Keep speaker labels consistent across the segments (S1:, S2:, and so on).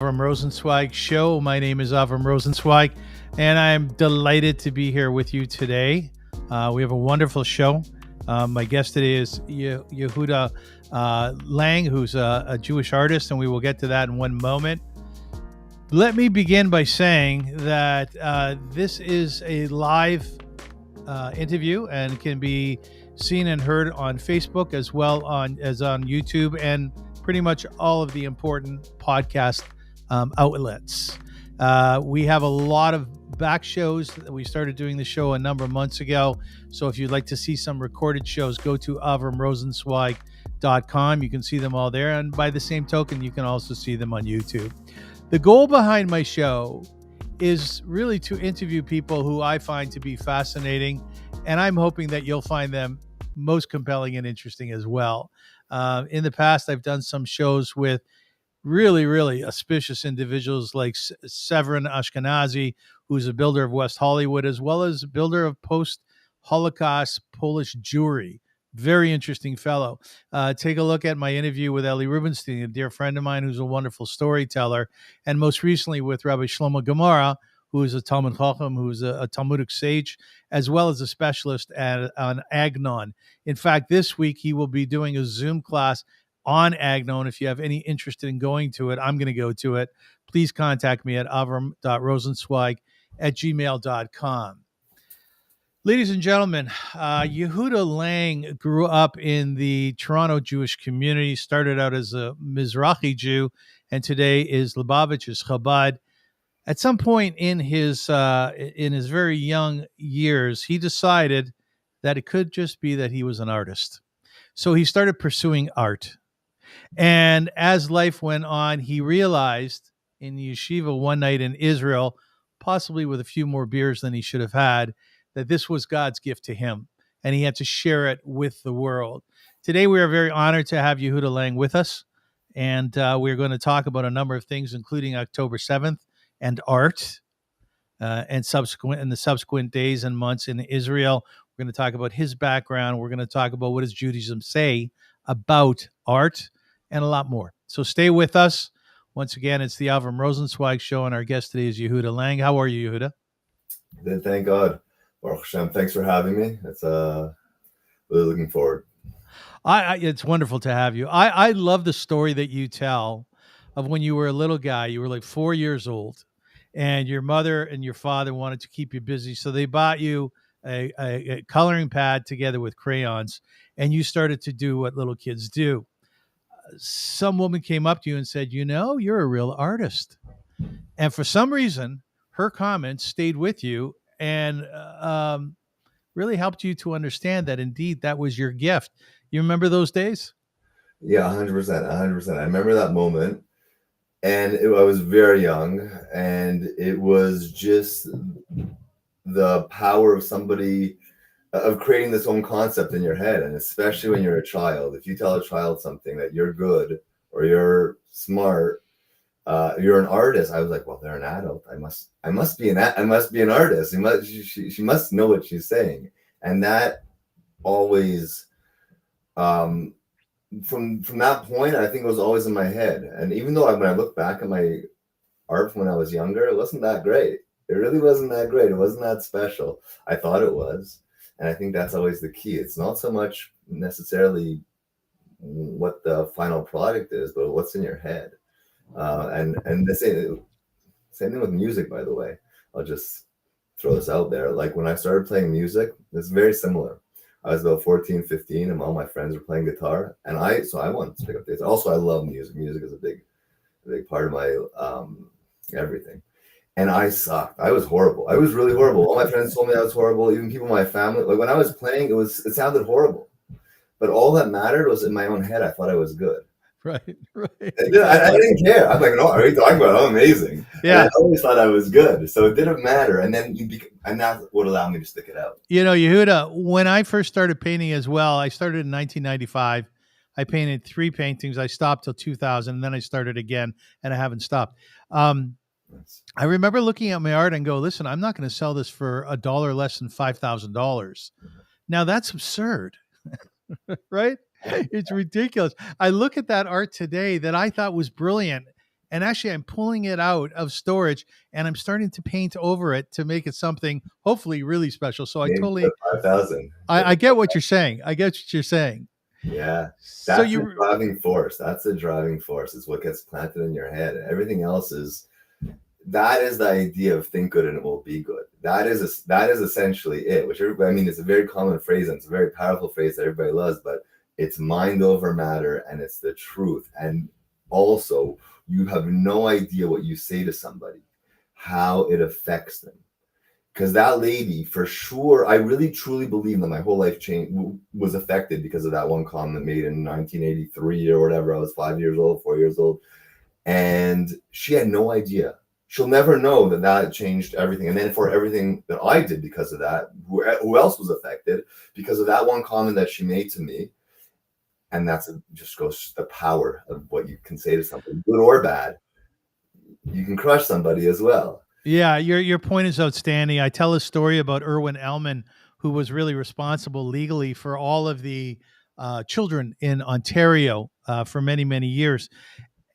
S1: Avrum Rosensweig show. My name is Avrum Rosensweig, and I'm delighted to be here with you today. We have a wonderful show. My guest today is Yehuda Lang, who's a Jewish artist, and we will get to that in one moment. Let me begin by saying that this is a live interview and can be seen and heard on Facebook as well as on YouTube and pretty much all of the important podcast outlets. We have a lot of back shows. We started doing the show a number of months ago. So if you'd like to see some recorded shows, go to avrumrosensweig.com. You can see them all there. And by the same token, you can also see them on YouTube. The goal behind my show is really to interview people who I find to be fascinating. And I'm hoping that you'll find them most compelling and interesting as well. In the past, I've done some shows with really auspicious individuals like Severyn Ashkenazi, who's a builder of West Hollywood, as well as a builder of post-Holocaust Polish Jewry. Very interesting fellow. Take a look at my interview with Eli Rubenstein, a dear friend of mine who's a wonderful storyteller, and most recently with Rabbi Shlomo Gemara, who is a Talmud Chacham, who's a Talmudic sage, as well as a specialist on Agnon. In fact, this week he will be doing a Zoom class on Agnon. If you have any interest in going to it, I'm going to go to it. Please contact me at avrum.rosensweig@gmail.com. Ladies and gentlemen, Yehuda Lang grew up in the Toronto Jewish community, started out as a Mizrahi Jew, and today is Lubavitch, Chabad. At some point in his very young years, he decided that it could just be that he was an artist. So he started pursuing art. And as life went on, he realized in the yeshiva one night in Israel, possibly with a few more beers than he should have had, that this was God's gift to him, and he had to share it with the world. Today, we are very honored to have Yehuda Lang with us, and we're going to talk about a number of things, including October 7th and art, and the subsequent days and months in Israel. We're going to talk about his background. We're going to talk about what does Judaism say about art, and a lot more. So stay with us. Once again, it's the Avrum Rosensweig show, and our guest today is Yehuda Lang. How are you, Yehuda?
S2: Thank God. Baruch Hashem, thanks for having me. It's really looking forward.
S1: It's wonderful to have you. I love the story that you tell of when you were a little guy. You were like 4 years old, and your mother and your father wanted to keep you busy, so they bought you a coloring pad together with crayons, and you started to do what little kids do. Some woman came up to you and said, you're a real artist. And for some reason, her comments stayed with you and really helped you to understand that indeed that was your gift. You remember those days?
S2: Yeah, 100%. I remember that moment. And I was very young, and it was just the power of somebody of creating this own concept in your head. And especially when you're a child, if you tell a child something that you're good or you're smart, you're an artist. I was like, well, they're an adult. I must be an artist. She must know what she's saying. And that always, from that point, I think it was always in my head. And even though when I look back at my art from when I was younger, it wasn't that great. It really wasn't that great. It wasn't that special. I thought it was. And I think that's always the key. It's not so much necessarily what the final product is, but what's in your head. And the same thing with music, by the way. I'll just throw this out there. Like when I started playing music, it's very similar. I was about 14, 15, and all my friends were playing guitar. And so I wanted to pick up this. Also, I love music. Music is a big part of my everything. And I sucked. I was horrible. I was really horrible. All my friends told me I was horrible. Even people in my family. Like when I was playing, it sounded horrible. But all that mattered was in my own head. I thought I was good.
S1: Right.
S2: I didn't care. I'm like, no, what are you talking about? I'm amazing.
S1: Yeah.
S2: And I always thought I was good. So it didn't matter. And then and that would allow me to stick it out.
S1: Yehuda, when I first started painting as well, I started in 1995. I painted 3 paintings. I stopped till 2000, and then I started again, and I haven't stopped. I remember looking at my art and go, listen, I'm not going to sell this for $1 less than $5,000. Now that's absurd, right? It's ridiculous. I look at that art today that I thought was brilliant, And actually, I'm pulling it out of storage and I'm starting to paint over it to make it something hopefully really special. So I
S2: Maybe
S1: totally,
S2: 5,000.
S1: I get what you're saying. I get what you're saying.
S2: Yeah.
S1: So
S2: That's the
S1: you,
S2: driving force. That's the driving force. Is what gets planted in your head. Everything else is, that is the idea of think good and it will be good. That is essentially it, which everybody, I mean, it's a very common phrase and it's a very powerful phrase that everybody loves, but it's mind over matter and it's the truth. And also, you have no idea what you say to somebody, how it affects them. Because that lady, for sure, I really truly believe that my whole life was affected because of that one comment made in 1983 or whatever. I was 5 years old, 4 years old, and she had no idea. She'll never know that changed everything. And then for everything that I did because of that, who else was affected because of that one comment that she made to me? And that's just goes the power of what you can say to somebody, good or bad. You can crush somebody as well.
S1: yeah, your point is outstanding. I tell a story about Erwin Ellman, who was really responsible legally for all of the children in Ontario for many, many years.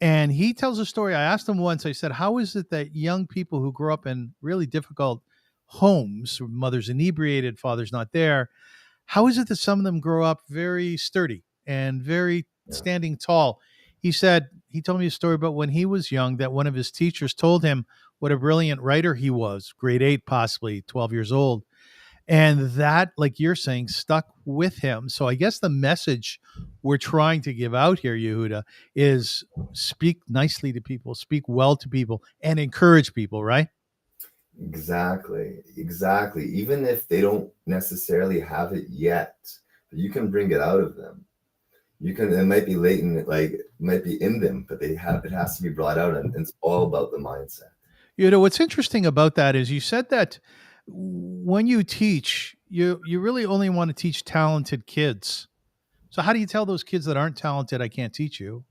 S1: And he tells a story. I asked him once, I said, how is it that young people who grow up in really difficult homes, mother's inebriated, father's not there, how is it that some of them grow up very sturdy and very standing tall? He told me a story about when he was young that one of his teachers told him what a brilliant writer he was, grade 8, possibly 12 years old. And that, like you're saying, stuck with him. So I guess the message we're trying to give out here, Yehuda, is speak nicely to people, speak well to people, and encourage people, right?
S2: Exactly. Even if they don't necessarily have it yet, you can bring it out of them. You can, it might be latent, like it might be in them, but it has to be brought out, and it's all about the mindset.
S1: What's interesting about that is you said that when you teach, you really only want to teach talented kids. So how do you tell those kids that aren't talented, I can't teach you?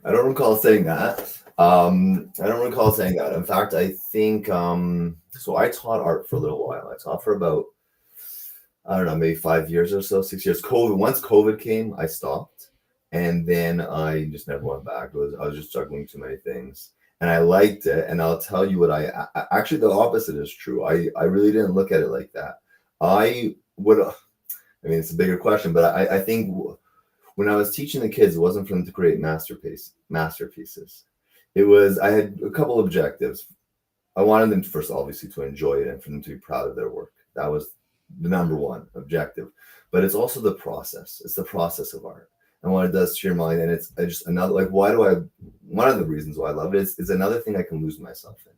S2: I don't recall saying that. I don't recall saying that. In fact, I think so I taught art for a little while. I taught for about, I don't know, maybe 5 years or so, 6 years. Once COVID came, I stopped. And then I just never went back. I was just juggling too many things. And I liked it. And I'll tell you what I actually, the opposite is true. I really didn't look at it like that. I would, I mean, it's a bigger question, but I think when I was teaching the kids, it wasn't for them to create masterpieces. It was, I had a couple objectives. I wanted them to first, obviously, to enjoy it and for them to be proud of their work. That was the number one objective. But it's also the process. It's the process of art and what it does to your mind. And it's just another, like, one of the reasons why I love it is another thing I can lose myself in.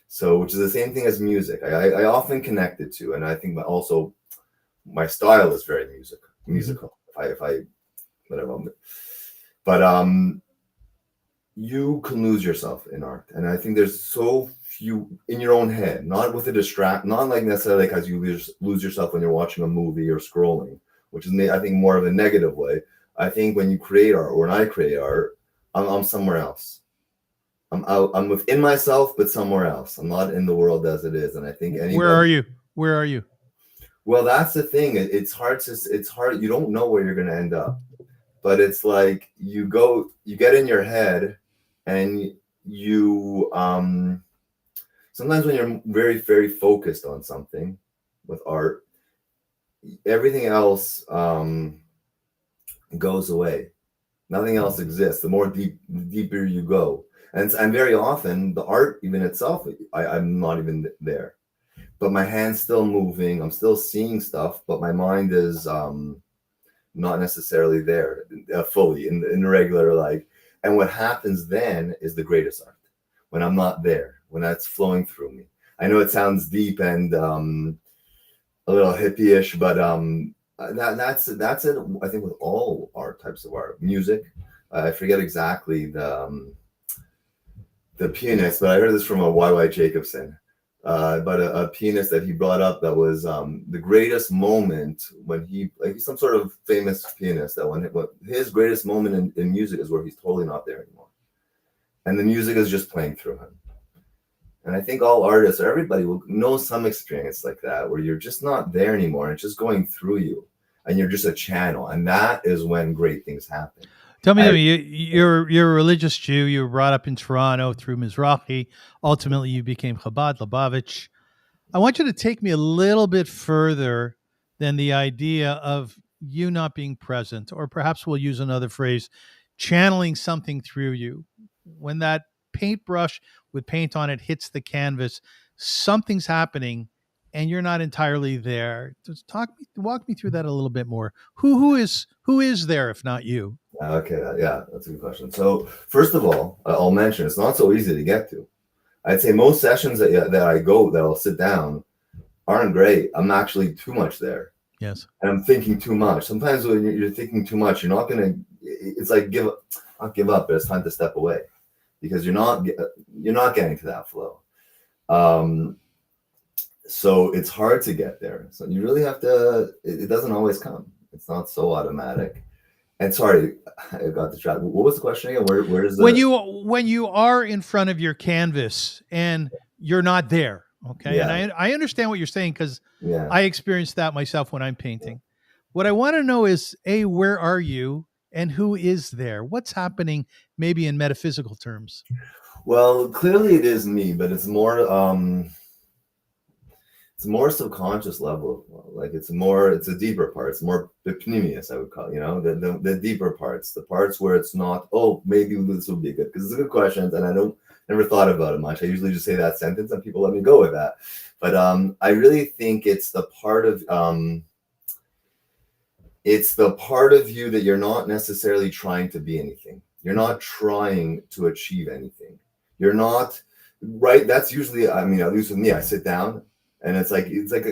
S2: So, which is the same thing as music. I often connect it to, and I think also my style is very musical. If I whatever. But you can lose yourself in art, and I think there's so few in your own head, not with a not like necessarily like as you lose yourself when you're watching a movie or scrolling, which is I think more of a negative way. I think when you create art, or when I create art, I'm somewhere else. I'm within myself, but somewhere else. I'm not in the world as it is, and I think anybody.
S1: Where are you?
S2: Well, that's the thing. It's hard. You don't know where you're going to end up, but it's like you get in your head, and you sometimes when you're very, very focused on something with art, everything else goes away. Nothing else exists. The deeper you go, and very often the art even itself, I'm not even there. But my hand's still moving. I'm still seeing stuff, but my mind is not necessarily there fully in regular like. And what happens then is the greatest art when I'm not there, when that's flowing through me. I know it sounds deep and a little hippie-ish, but that's it. I think with all art types of art, music. I forget exactly the pianist, but I heard this from a Y.Y. Jacobson. But a pianist that he brought up that was the greatest moment when he's some sort of famous pianist that when his greatest moment in music is where he's totally not there anymore, and the music is just playing through him. And I think all artists or everybody will know some experience like that where you're just not there anymore and it's just going through you and you're just a channel, and that is when great things happen.
S1: Tell me, you're a religious Jew. You were brought up in Toronto through Mizrahi. Ultimately, you became Chabad Lubavitch. I want you to take me a little bit further than the idea of you not being present, or perhaps we'll use another phrase, channeling something through you. When that paintbrush with paint on it hits the canvas, something's happening and you're not entirely there. Just walk me through that a little bit more. Who is there if not you?
S2: Okay, yeah, that's a good question. So first of all, I'll mention it's not so easy to get to. I'd say most sessions that I go, that I'll sit down, aren't great. I'm actually too much there.
S1: Yes.
S2: And I'm thinking too much. Sometimes when you're thinking too much, you're not gonna. It's like not give up, but it's time to step away, because you're not getting to that flow. So it's hard to get there. So you really have to. It doesn't always come. It's not so automatic. And sorry, I got distracted. What was the question again? Where does
S1: when you are in front of your canvas and you're not there? Okay, yeah. And I understand what you're saying, because I experienced that myself when I'm painting. Yeah. What I want to know is, where are you and who is there? What's happening, maybe in metaphysical terms?
S2: Well, clearly it is me, but it's more subconscious level. Like it's a deeper part. It's more epinemius, I would call it, the deeper parts, the parts where it's not, oh, maybe this would be good, because it's a good question and I never thought about it much. I usually just say that sentence and people let me go with that. But I really think it's the part of you that you're not necessarily trying to be anything. You're not trying to achieve anything. You're not, right? That's usually, at least with me, I sit down and it's like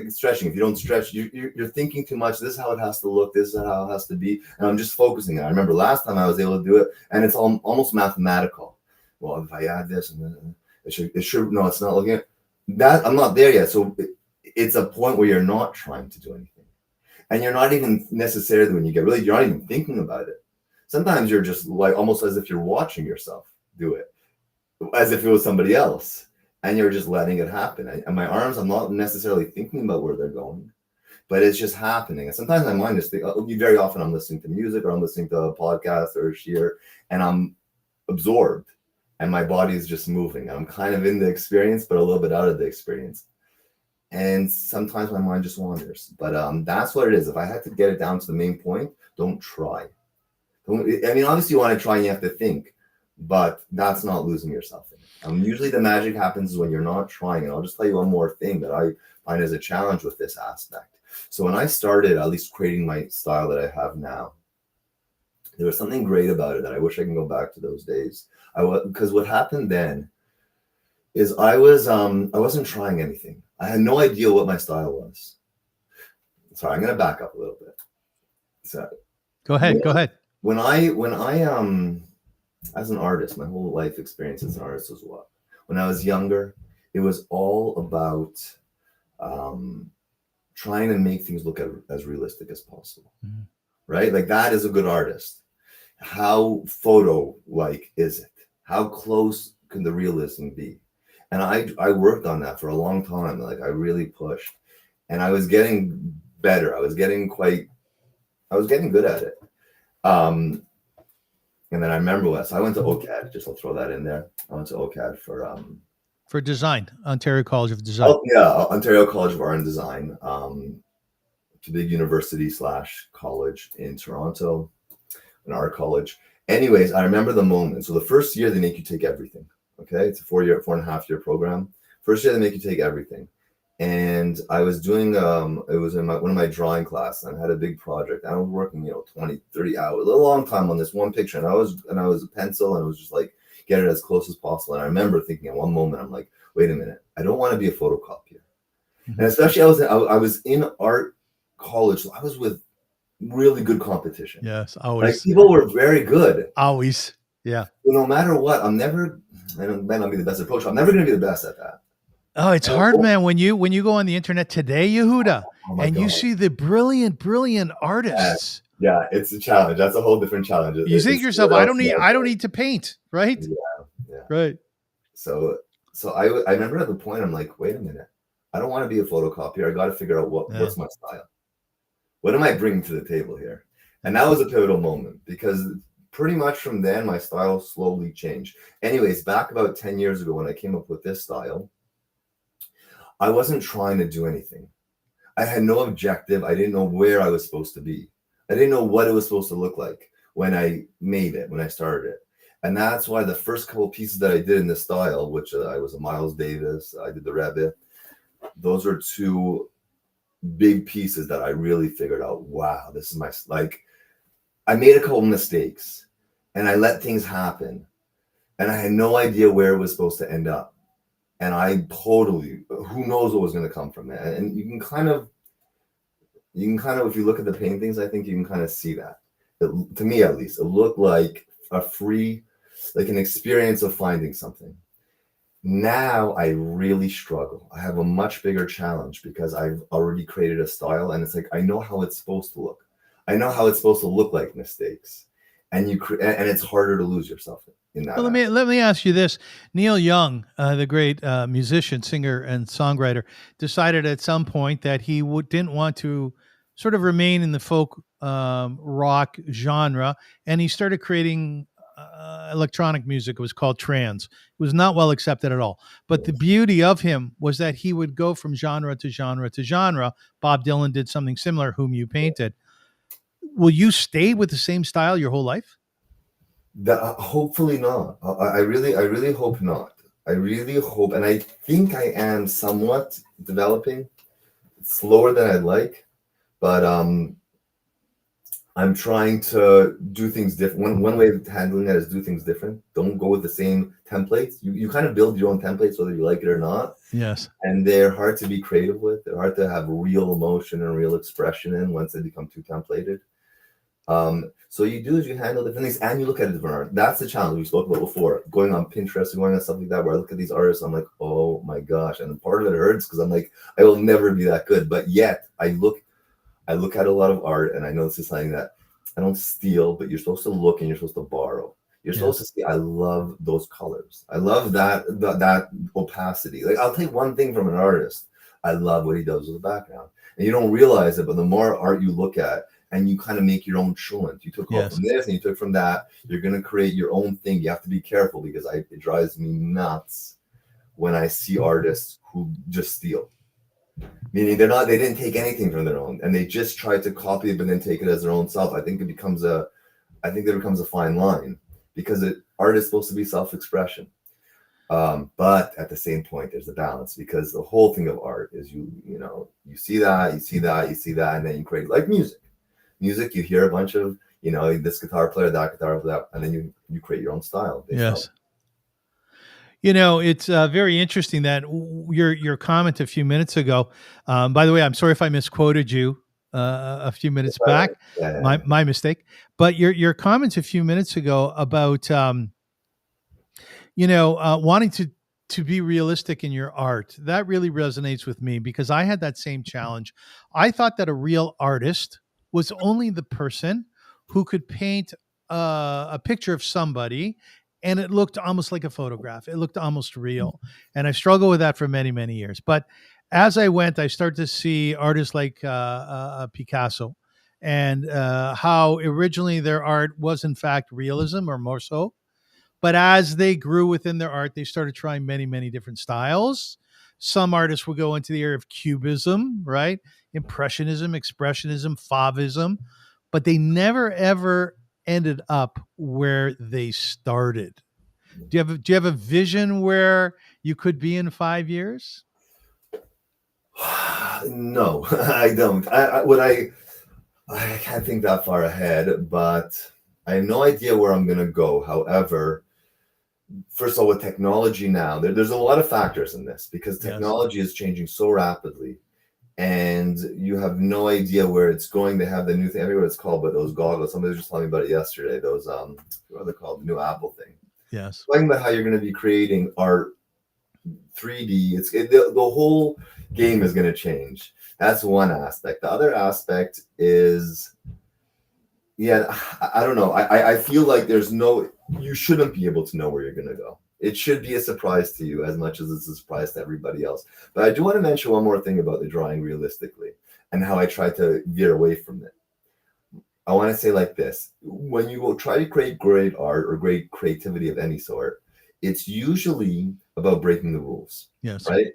S2: stretching. If you don't stretch, you're thinking too much. This is how it has to look. This is how it has to be. And I'm just focusing. I remember last time I was able to do it, and it's almost mathematical. Well, if I add this, and then it should. No, it's not looking at that. I'm not there yet. So it's a point where you're not trying to do anything, and you're not even necessarily, when you get really, you're not even thinking about it. Sometimes you're just like almost as if you're watching yourself do it, as if it was somebody else. And you're just letting it happen. And my arms, I'm not necessarily thinking about where they're going, but it's just happening. And sometimes my mind is thinking, very often I'm listening to music, or I'm listening to a podcast or a shiur, and I'm absorbed and my body is just moving. I'm kind of in the experience, but a little bit out of the experience. And sometimes my mind just wanders, but that's what it is. If I had to get it down to the main point, don't try. Obviously you want to try and you have to think, but that's not losing yourself in it. Usually the magic happens when you're not trying. And I'll just tell you one more thing that I find as a challenge with this aspect. So when I started at least creating my style that I have now, there was something great about it that I wish I can go back to those days. Because what happened then is I wasn't trying anything. I had no idea what my style was. Sorry, I'm going to back up a little bit. So
S1: go ahead.
S2: When I as an artist, my whole life experience as an artist was what? When I was younger, it was all about trying to make things look as realistic as possible, right? Like that is a good artist. How photo-like is it? How close can the realism be? And I worked on that for a long time. Like I really pushed, and I was getting better. I was getting good at it. And then I remember so I went to OCAD. Just I'll throw that in there. I went to OCAD
S1: for design, Ontario College of Design.
S2: Oh yeah, Ontario College of Art and Design. It's a big university / college in Toronto, an art college. Anyways, I remember the moment. So the first year they make you take everything. Okay, it's a 4.5 year program. First year they make you take everything. And I was doing, it was in one of my drawing classes, and I had a big project. I was working, 20, 30 hours, a long time on this one picture. And I was a pencil, and it was just like, get it as close as possible. And I remember thinking at one moment, I'm like, wait a minute, I don't want to be a photocopier. Mm-hmm. And especially I was in art college, so I was with really good competition.
S1: Yes, always.
S2: Like people were very good.
S1: Always, yeah.
S2: So no matter what, I might not be the best approach. I'm never going to be the best at that.
S1: Oh, it's hard, man. When you go on the internet today, Yehuda, and God, you see the brilliant artists.
S2: Yeah, it's a challenge. That's a whole different challenge.
S1: You think to yourself, I don't need to paint, right?
S2: Yeah.
S1: Right.
S2: So I remember at the point, I'm like, wait a minute, I don't want to be a photocopier. I got to figure out what's my style. What am I bringing to the table here? And that was a pivotal moment, because pretty much from then, my style slowly changed. Anyways, back about 10 years ago when I came up with this style, I wasn't trying to do anything. I had no objective. I didn't know where I was supposed to be. I didn't know what it was supposed to look like when I made it, when I started it. And that's why the first couple pieces that I did in this style, which I was a Miles Davis, I did the Rebbe, those are two big pieces that I really figured out, wow, this is my, like, I made a couple mistakes and I let things happen and I had no idea where it was supposed to end up. And I totally, who knows what was going to come from it. And you can kind of, if you look at the paintings, I think you can kind of see that. To me, at least, it looked like a free, like an experience of finding something. Now I really struggle. I have a much bigger challenge because I've already created a style, and it's like I know how it's supposed to look. I know how it's supposed to look like mistakes, and and it's harder to lose yourself in that.
S1: Well, let me ask you this: Neil Young, the great musician, singer, and songwriter, decided at some point that he didn't want to sort of remain in the folk rock genre, and he started creating electronic music. It was called trance. It was not well accepted at all. But the beauty of him was that he would go from genre to genre to genre. Bob Dylan did something similar, Whom You Painted. Will you stay with the same style your whole life?
S2: Hopefully not. I really hope not. I really hope, and I think I am somewhat developing. It's slower than I'd like, but I'm trying to do things different. One way of handling that is do things different. Don't go with the same templates. You kind of build your own templates, whether you like it or not.
S1: Yes.
S2: And they're hard to be creative with. They're hard to have real emotion and real expression in once they become too templated. So you do is you handle different things and you look at different art. That's the challenge we spoke about before. Going on Pinterest and going on stuff like that, where I look at these artists, I'm like, oh my gosh. And part of it hurts because I'm like, I will never be that good. But yet I look at a lot of art, and I know this is something that I don't steal, but you're supposed to look and you're supposed to borrow. You're supposed to see, I love those colors. I love that opacity. Like, I'll take one thing from an artist. I love what he does with the background. And you don't realize it, but the more art you look at, and you kind of make your own chulent. You took from this and you took from that. You're going to create your own thing. You have to be careful because it drives me nuts when I see artists who just steal. Meaning they didn't take anything from their own, and they just try to copy it but then take it as their own self. I think there becomes a fine line because art is supposed to be self-expression. But at the same point, there's a balance because the whole thing of art is you see that, and then you create, like music. Music, you hear a bunch of, this guitar player, that guitar player, and then you create your own style.
S1: Yes. It's very interesting that your comment a few minutes ago, by the way, I'm sorry if I misquoted you a few minutes back, my mistake, but your comments a few minutes ago about, wanting to be realistic in your art, that really resonates with me because I had that same challenge. I thought that a real artist was only the person who could paint a picture of somebody and it looked almost like a photograph. It looked almost real. And I struggled with that for many, many years. But as I went, I started to see artists like Picasso and how originally their art was in fact realism or more so. But as they grew within their art, they started trying many, many different styles. Some artists would go into the area of cubism, right? Impressionism, expressionism, Fauvism, but they never ever ended up where they started. Do you have a vision where you could be in 5 years?
S2: No, I don't. I can't think that far ahead, but I have no idea where I'm going to go. However, first of all, with technology now, there's a lot of factors in this because technology is changing so rapidly. And you have no idea where it's going. They have the new thing, everywhere it's called, but those goggles. Somebody was just telling me about it yesterday. Those what are they called? The new Apple thing.
S1: Yes.
S2: Talking about how you're going to be creating art 3D. The whole game is going to change. That's one aspect. The other aspect is, I don't know. I feel like you shouldn't be able to know where you're going to go. It should be a surprise to you as much as it's a surprise to everybody else. But I do want to mention one more thing about the drawing realistically and how I try to veer away from it. I want to say like this: when you will try to create great art or great creativity of any sort, it's usually about breaking the rules,
S1: Yes.
S2: right?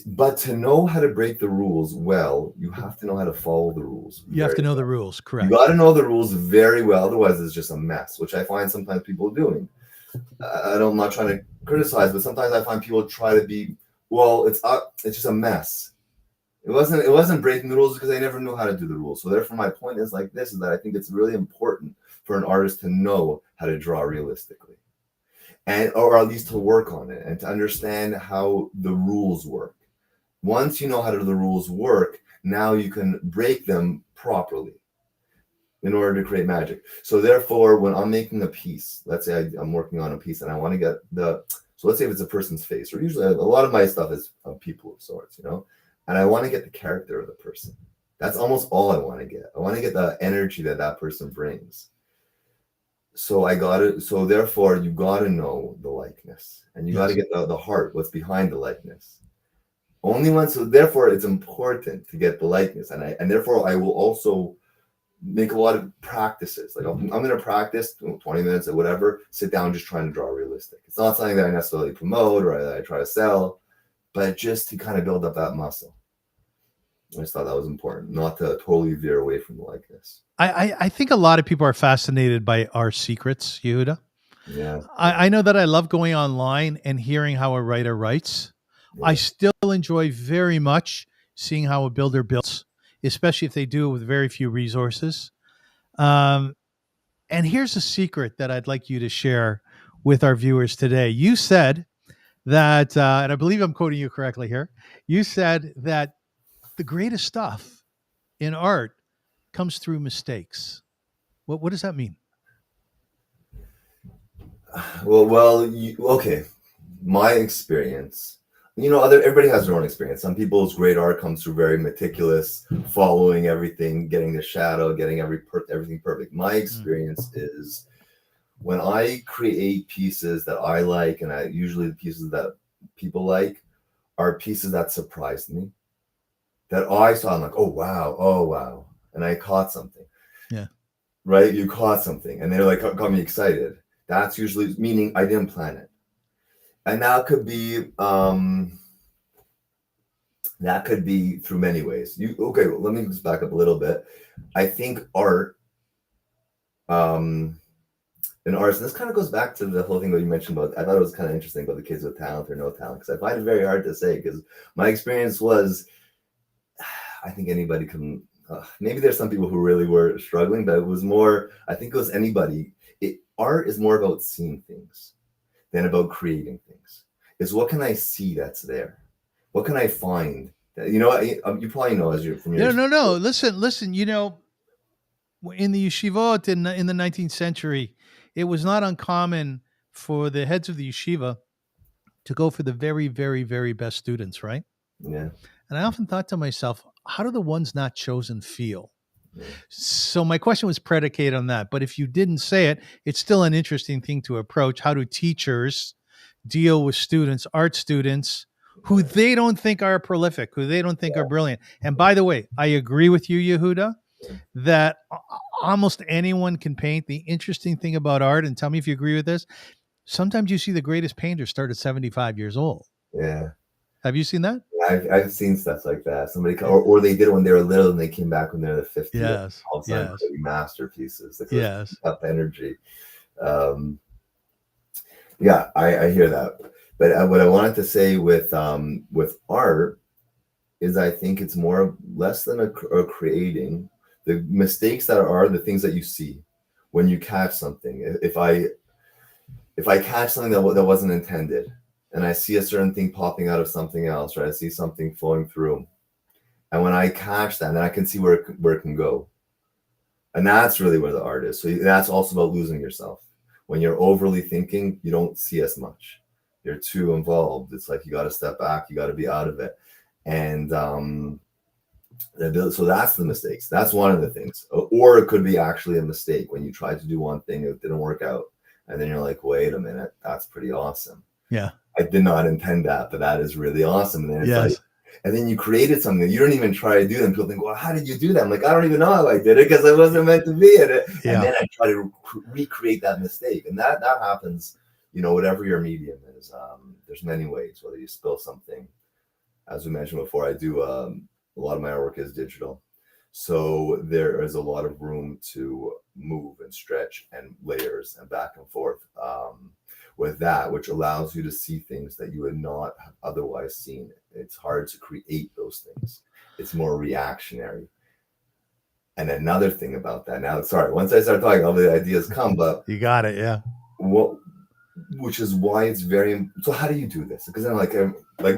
S2: But to know how to break the rules well, you have to know how to follow the rules.
S1: You have to know the
S2: well.
S1: rules,
S2: You
S1: correct?
S2: got to know the rules very well, otherwise it's just a mess, which I find sometimes people doing. I'm not trying to criticize, but sometimes I find people try to be, well, it's just a mess. It wasn't breaking the rules because they never knew how to do the rules. So therefore, my point is like this: is that I think it's really important for an artist to know how to draw realistically, and or at least to work on it and to understand how the rules work. Once you know how the rules work, now you can break them properly in order to create magic. So therefore, when I'm making a piece, let's say I'm working on a piece and I want to get so let's say if it's a person's face, or usually a lot of my stuff is of people of sorts, and I want to get the character of the person. That's almost all I want to get. I want to get the energy that person brings. So so therefore you got to know the likeness, and you got to get the heart, what's behind the likeness. So therefore it's important to get the likeness, and therefore I will also make a lot of practices. Like I'm going to practice 20 minutes or whatever, sit down just trying to draw realistic. It's not something that I necessarily promote or that I try to sell, but just to kind of build up that muscle. I just thought that was important, not to totally veer away from the likeness.
S1: I think a lot of people are fascinated by our secrets, Yehuda.
S2: Yeah.
S1: I know that I love going online and hearing how a writer writes.
S2: Yeah.
S1: I still enjoy very much seeing how a builder builds, especially if they do it with very few resources. And here's a secret that I'd like you to share with our viewers today. You said that, and I believe I'm quoting you correctly here, you said that the greatest stuff in art comes through mistakes. What does that mean?
S2: Okay. My experience, everybody has their own experience. Some people's great art comes through very meticulous, following everything, getting the shadow, getting everything perfect. My experience is when I create pieces that I like, and usually the pieces that people like are pieces that surprised me, that I saw. I'm like, oh wow, and I caught something.
S1: Yeah.
S2: Right? You caught something, and they're like, got me excited. That's usually meaning I didn't plan it. And that could be through many ways. Let me just back up a little bit. I think art, and this kind of goes back to the whole thing that you mentioned about. I thought it was kind of interesting about the kids with talent or no talent, because I find it very hard to say, because my experience was, I think anybody can. Maybe there's some people who really were struggling, but it was more. I think it was anybody. Art is more about seeing things than about creating things. It's what can I see that's there? What can I find? You probably know from your.
S1: No. Listen. In the yeshivot in the 19th century, it was not uncommon for the heads of the yeshiva to go for the very, very, very best students, right?
S2: Yeah.
S1: And I often thought to myself, how do the ones not chosen feel?
S2: Yeah.
S1: So my question was predicated on that. But if you didn't say it, it's still an interesting thing to approach. How do teachers deal with students, art students, who they don't think are prolific, who they don't think are brilliant? And by the way, I agree with you, Yehuda, that almost anyone can paint. The interesting thing about art, and tell me if you agree with this, sometimes you see the greatest painters start at 75 years old.
S2: Yeah.
S1: Have you seen that?
S2: I've seen stuff like that. Somebody or they did it when they were little and they came back when they're the 50th.
S1: Yes.
S2: All of a sudden, masterpieces.
S1: Yes.
S2: Up energy. Yeah, I hear that. But what I wanted to say with art is I think it's less than a creating. The mistakes that are the things that you see when you catch something. If I catch something that wasn't intended, and I see a certain thing popping out of something else, right? I see something flowing through, and when I catch that, then I can see where it can go, and that's really where the art is. So that's also about losing yourself. When you're overly thinking, you don't see as much. You're too involved. It's like you got to step back. You got to be out of it, and so that's the mistakes. That's one of the things. Or it could be actually a mistake when you try to do one thing, it didn't work out, and then you're like, wait a minute, that's pretty awesome.
S1: Yeah.
S2: I did not intend that, but that is really awesome. And then it's
S1: Yes.
S2: like, And then you created something that you don't even try to do. And people think, well, how did you do that? I'm like, I don't even know how I did it because I wasn't meant to be in it.
S1: Yeah.
S2: And then I try to recreate that mistake. And that happens, whatever your medium is. There's many ways, whether you spill something. As we mentioned before, I do a lot of my artwork is digital. So there is a lot of room to move and stretch and layers and back and forth with that, which allows you to see things that you would not have otherwise seen. It's hard to create those things. It's more reactionary. And another thing about that, now, sorry, once I start talking, all the ideas come, but
S1: you got it, yeah.
S2: Which is why it's very. So how do you do this? Because then, like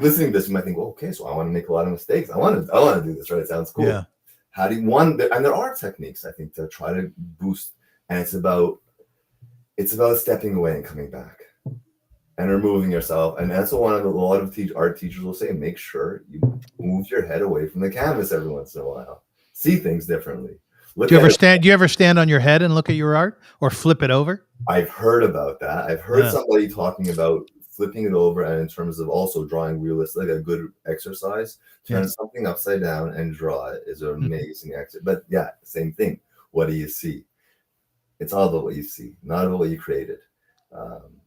S2: listening to this, you might think, well, okay, so I want to make a lot of mistakes. I want to do this, right? It sounds cool.
S1: Yeah.
S2: How do you and there are techniques, I think, to try to boost, and it's about stepping away and coming back and removing yourself. And that's what a lot of art teachers will say: make sure you move your head away from the canvas every once in a while. See things differently.
S1: Do you ever stand on your head and look at your art, or flip it over?
S2: I've heard about that. I've heard somebody talking about flipping it over, and in terms of also drawing realistic, like a good exercise. Turn something upside down and draw it is an amazing exercise. But yeah, same thing. What do you see? It's all about what you see, not about what you created,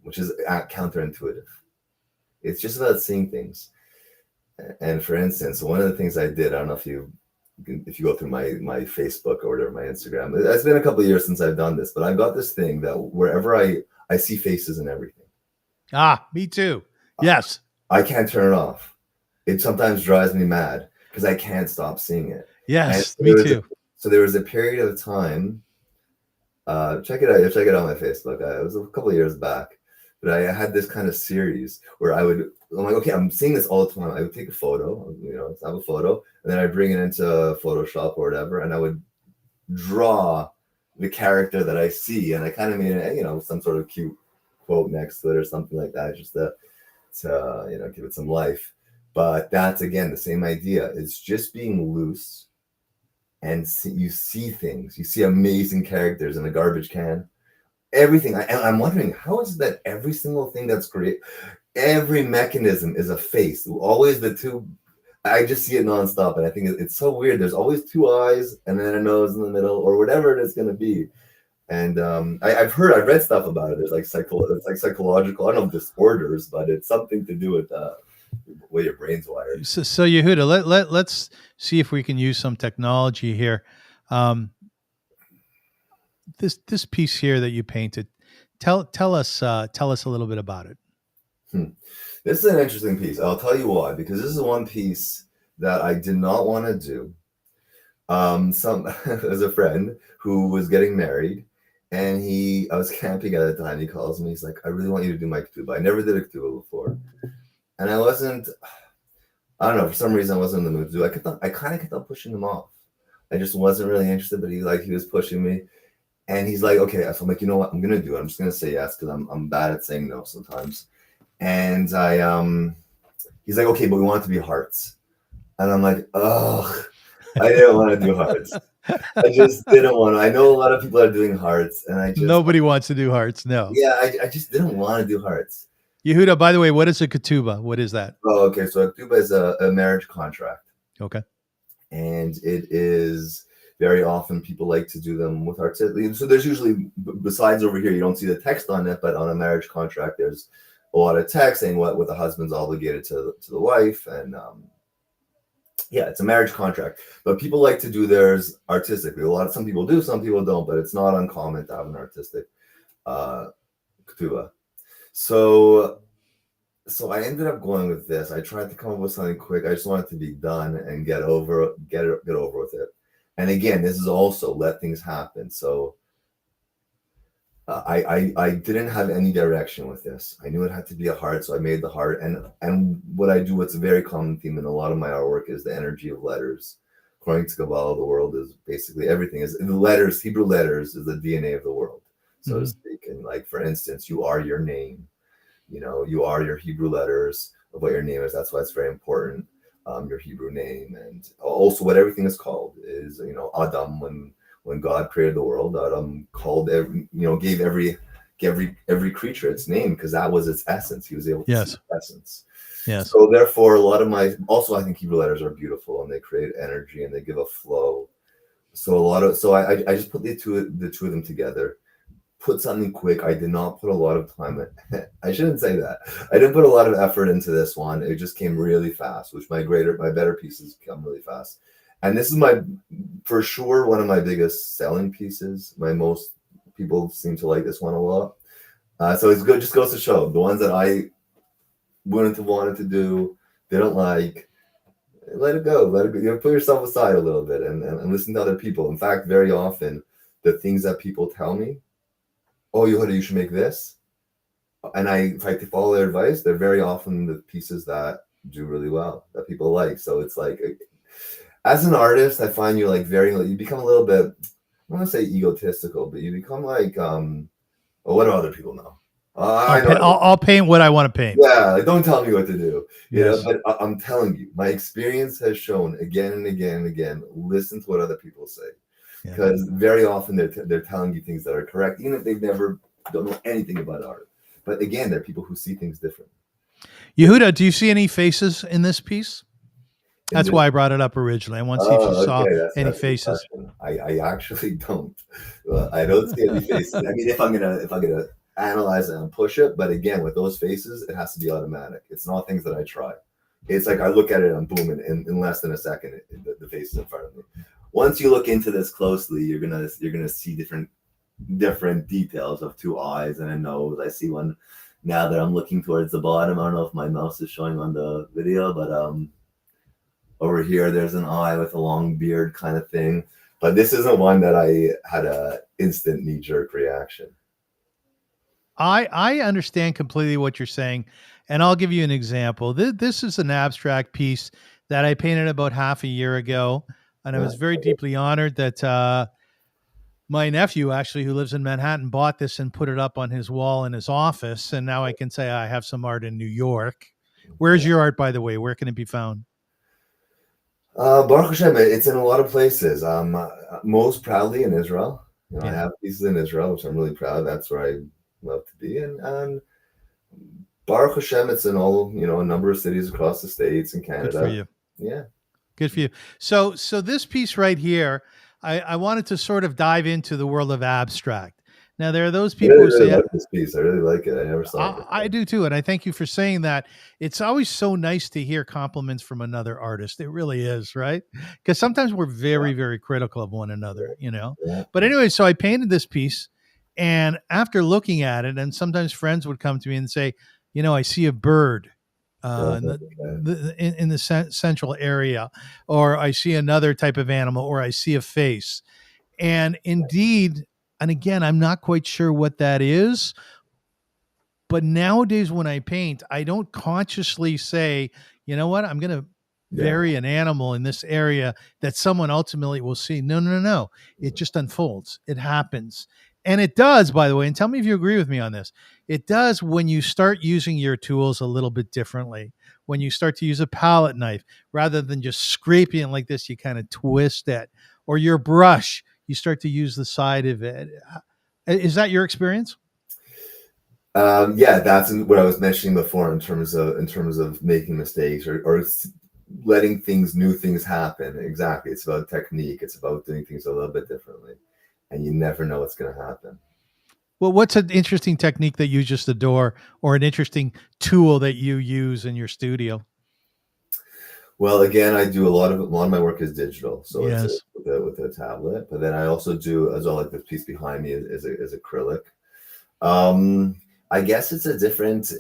S2: which is counterintuitive. It's just about seeing things. And for instance, one of the things I did, I don't know if you go through my Facebook or whatever, my Instagram, it's been a couple of years since I've done this, but I've got this thing that wherever I see faces and everything.
S1: Me too. Yes.
S2: I can't turn it off. It sometimes drives me mad because I can't stop seeing it.
S1: Yes, me too.
S2: So there was a period of time, check it out on my Facebook. It was a couple of years back, but I had this kind of series where I'm like, okay, I'm seeing this all the time. I would take a photo, have a photo, and then I bring it into Photoshop or whatever, and I would draw the character that I see, and I kind of made it, some sort of cute quote next to it or something like that, just to give it some life. But that's again the same idea. It's just being loose, and you see things. You see amazing characters in a garbage can. Everything. I'm wondering, how is it that every single thing that's great, every mechanism is a face? Always the two. I just see it nonstop, and I think it's so weird. There's always two eyes and then a nose in the middle, or whatever it is going to be. And I've read stuff about it. There's like psychological, I don't know, disorders, but it's something to do with the way your brain's wired.
S1: So Yehuda, let's see if we can use some technology here. This piece here that you painted, tell us a little bit about it.
S2: This is an interesting piece. I'll tell you why, because this is one piece that I did not want to do. As a friend who was getting married, and I was camping at the time. He calls me. He's like, I really want you to do my ketubah. I never did a ketubah before, and I don't know, for some reason I wasn't in the mood to do it. I kind of kept on pushing him off. I just wasn't really interested, but he was pushing me. And he's like, okay. So I'm like, you know what? I'm going to do it. I'm just going to say yes, because I'm bad at saying no sometimes. And he's like, okay, but we want it to be hearts. And I'm like, ugh, I didn't want to do hearts. I just didn't want to. I know a lot of people are doing hearts, and
S1: nobody wants to do hearts. No.
S2: Yeah, I just didn't want to do hearts.
S1: Yehuda, by the way, what is a ketubah? What is that?
S2: Oh, okay. So a ketubah is a marriage contract.
S1: Okay.
S2: And it is very often people like to do them with hearts. So there's usually, besides over here, you don't see the text on it, but on a marriage contract, there's a lot of text saying what the husband's obligated to the wife, and yeah, it's a marriage contract. But people like to do theirs artistically. Some people do, some people don't, but it's not uncommon to have an artistic ketubah. So I ended up going with this. I tried to come up with something quick. I just wanted to be done and get over with it. And again, this is also let things happen. So I didn't have any direction with this. I knew it had to be a heart, so I made the heart. And what I do, what's a very common theme in a lot of my artwork, is the energy of letters. According to Kabbalah, the world is basically everything. Is the letters, Hebrew letters, is the DNA of the world, so to speak. And like, for instance, you are your name. You are your Hebrew letters of what your name is. That's why it's very important. Your Hebrew name, and also what everything is called is, Adam. When God created the world, Adam gave every every creature its name, because that was its essence. He was able to see its essence.
S1: Yes.
S2: So therefore, a lot of I think Hebrew letters are beautiful, and they create energy and they give a flow. So I just put the two of them together, put something quick. I did not put a lot of time. I shouldn't say that. I didn't put a lot of effort into this one. It just came really fast, which my better pieces come really fast. And this is for sure, one of my biggest selling pieces. Most people seem to like this one a lot. So it's good. Just goes to show the ones that I wanted to do, didn't like, let it go. Put yourself aside a little bit and listen to other people. In fact, very often the things that people tell me, oh, Yehuda, you should make this. And if I follow their advice, they're very often the pieces that do really well, that people like. So it's like, as an artist, I find you become a little bit, I don't want to say egotistical, but you become like, what do other people know?
S1: I'll paint what I want to paint.
S2: Yeah, don't tell me what to do. Yes. But I'm telling you, my experience has shown again and again and again, listen to what other people say. Because very often they're telling you things that are correct, even if they've never don't know anything about art. But again, they're people who see things different.
S1: Yehuda, do you see any faces in this piece? That's why I brought it up originally. I want to see if you saw any faces.
S2: I actually don't. I don't see any faces. I mean, if I'm gonna analyze it and push it, but again, with those faces, it has to be automatic. It's not things that I try. It's like I look at it and boom, in less than a second, the face is in front of me. Once you look into this closely, you're gonna see different details of two eyes and a nose. I see one now that I'm looking towards the bottom. I don't know if my mouse is showing on the video, but over here there's an eye with a long beard kind of thing. But this isn't one that I had a instant knee-jerk reaction.
S1: I understand completely what you're saying, and I'll give you an example. This is an abstract piece that I painted about half a year ago, and I was very deeply honored that my nephew, actually, who lives in Manhattan, bought this and put it up on his wall in his office, and now I can say I have some art in New York. Where's your art, by the way? Where can it be found?
S2: Baruch Hashem, it's in a lot of places. Most proudly in Israel. I have pieces in Israel, which I'm really proud. That's where I love to be, and Baruch Hashem, it's in all a number of cities across the States and Canada.
S1: Good for you.
S2: Yeah,
S1: good for you. So this piece right here, I wanted to sort of dive into the world of abstract. Now there are those people who say,
S2: like this piece. I really like it. I never saw it.
S1: I do too, and I thank you for saying that. It's always so nice to hear compliments from another artist. It really is, right? Because sometimes we're very, very critical of one another, Yeah. But anyway, so I painted this piece. And after looking at it, and sometimes friends would come to me and say, I see a bird in the central area, or I see another type of animal, or I see a face. And indeed, and again, I'm not quite sure what that is. But nowadays when I paint, I don't consciously say, you know what, I'm going to bury an animal in this area that someone ultimately will see. No. It just unfolds. It happens. And it does, by the way, and tell me if you agree with me on this. It does when you start using your tools a little bit differently. When you start to use a palette knife, rather than just scraping it like this, you kind of twist it. Or your brush, you start to use the side of it. Is that your experience?
S2: That's what I was mentioning before in terms of making mistakes or letting new things happen. Exactly. It's about technique. It's about doing things a little bit differently. And you never know what's going to happen.
S1: Well, what's an interesting technique that you just adore, or an interesting tool that you use in your studio?
S2: Well, again, I do a lot of my work is digital, so it's with a tablet. But then I also do, as well, like this piece behind me is acrylic. I guess it's a different.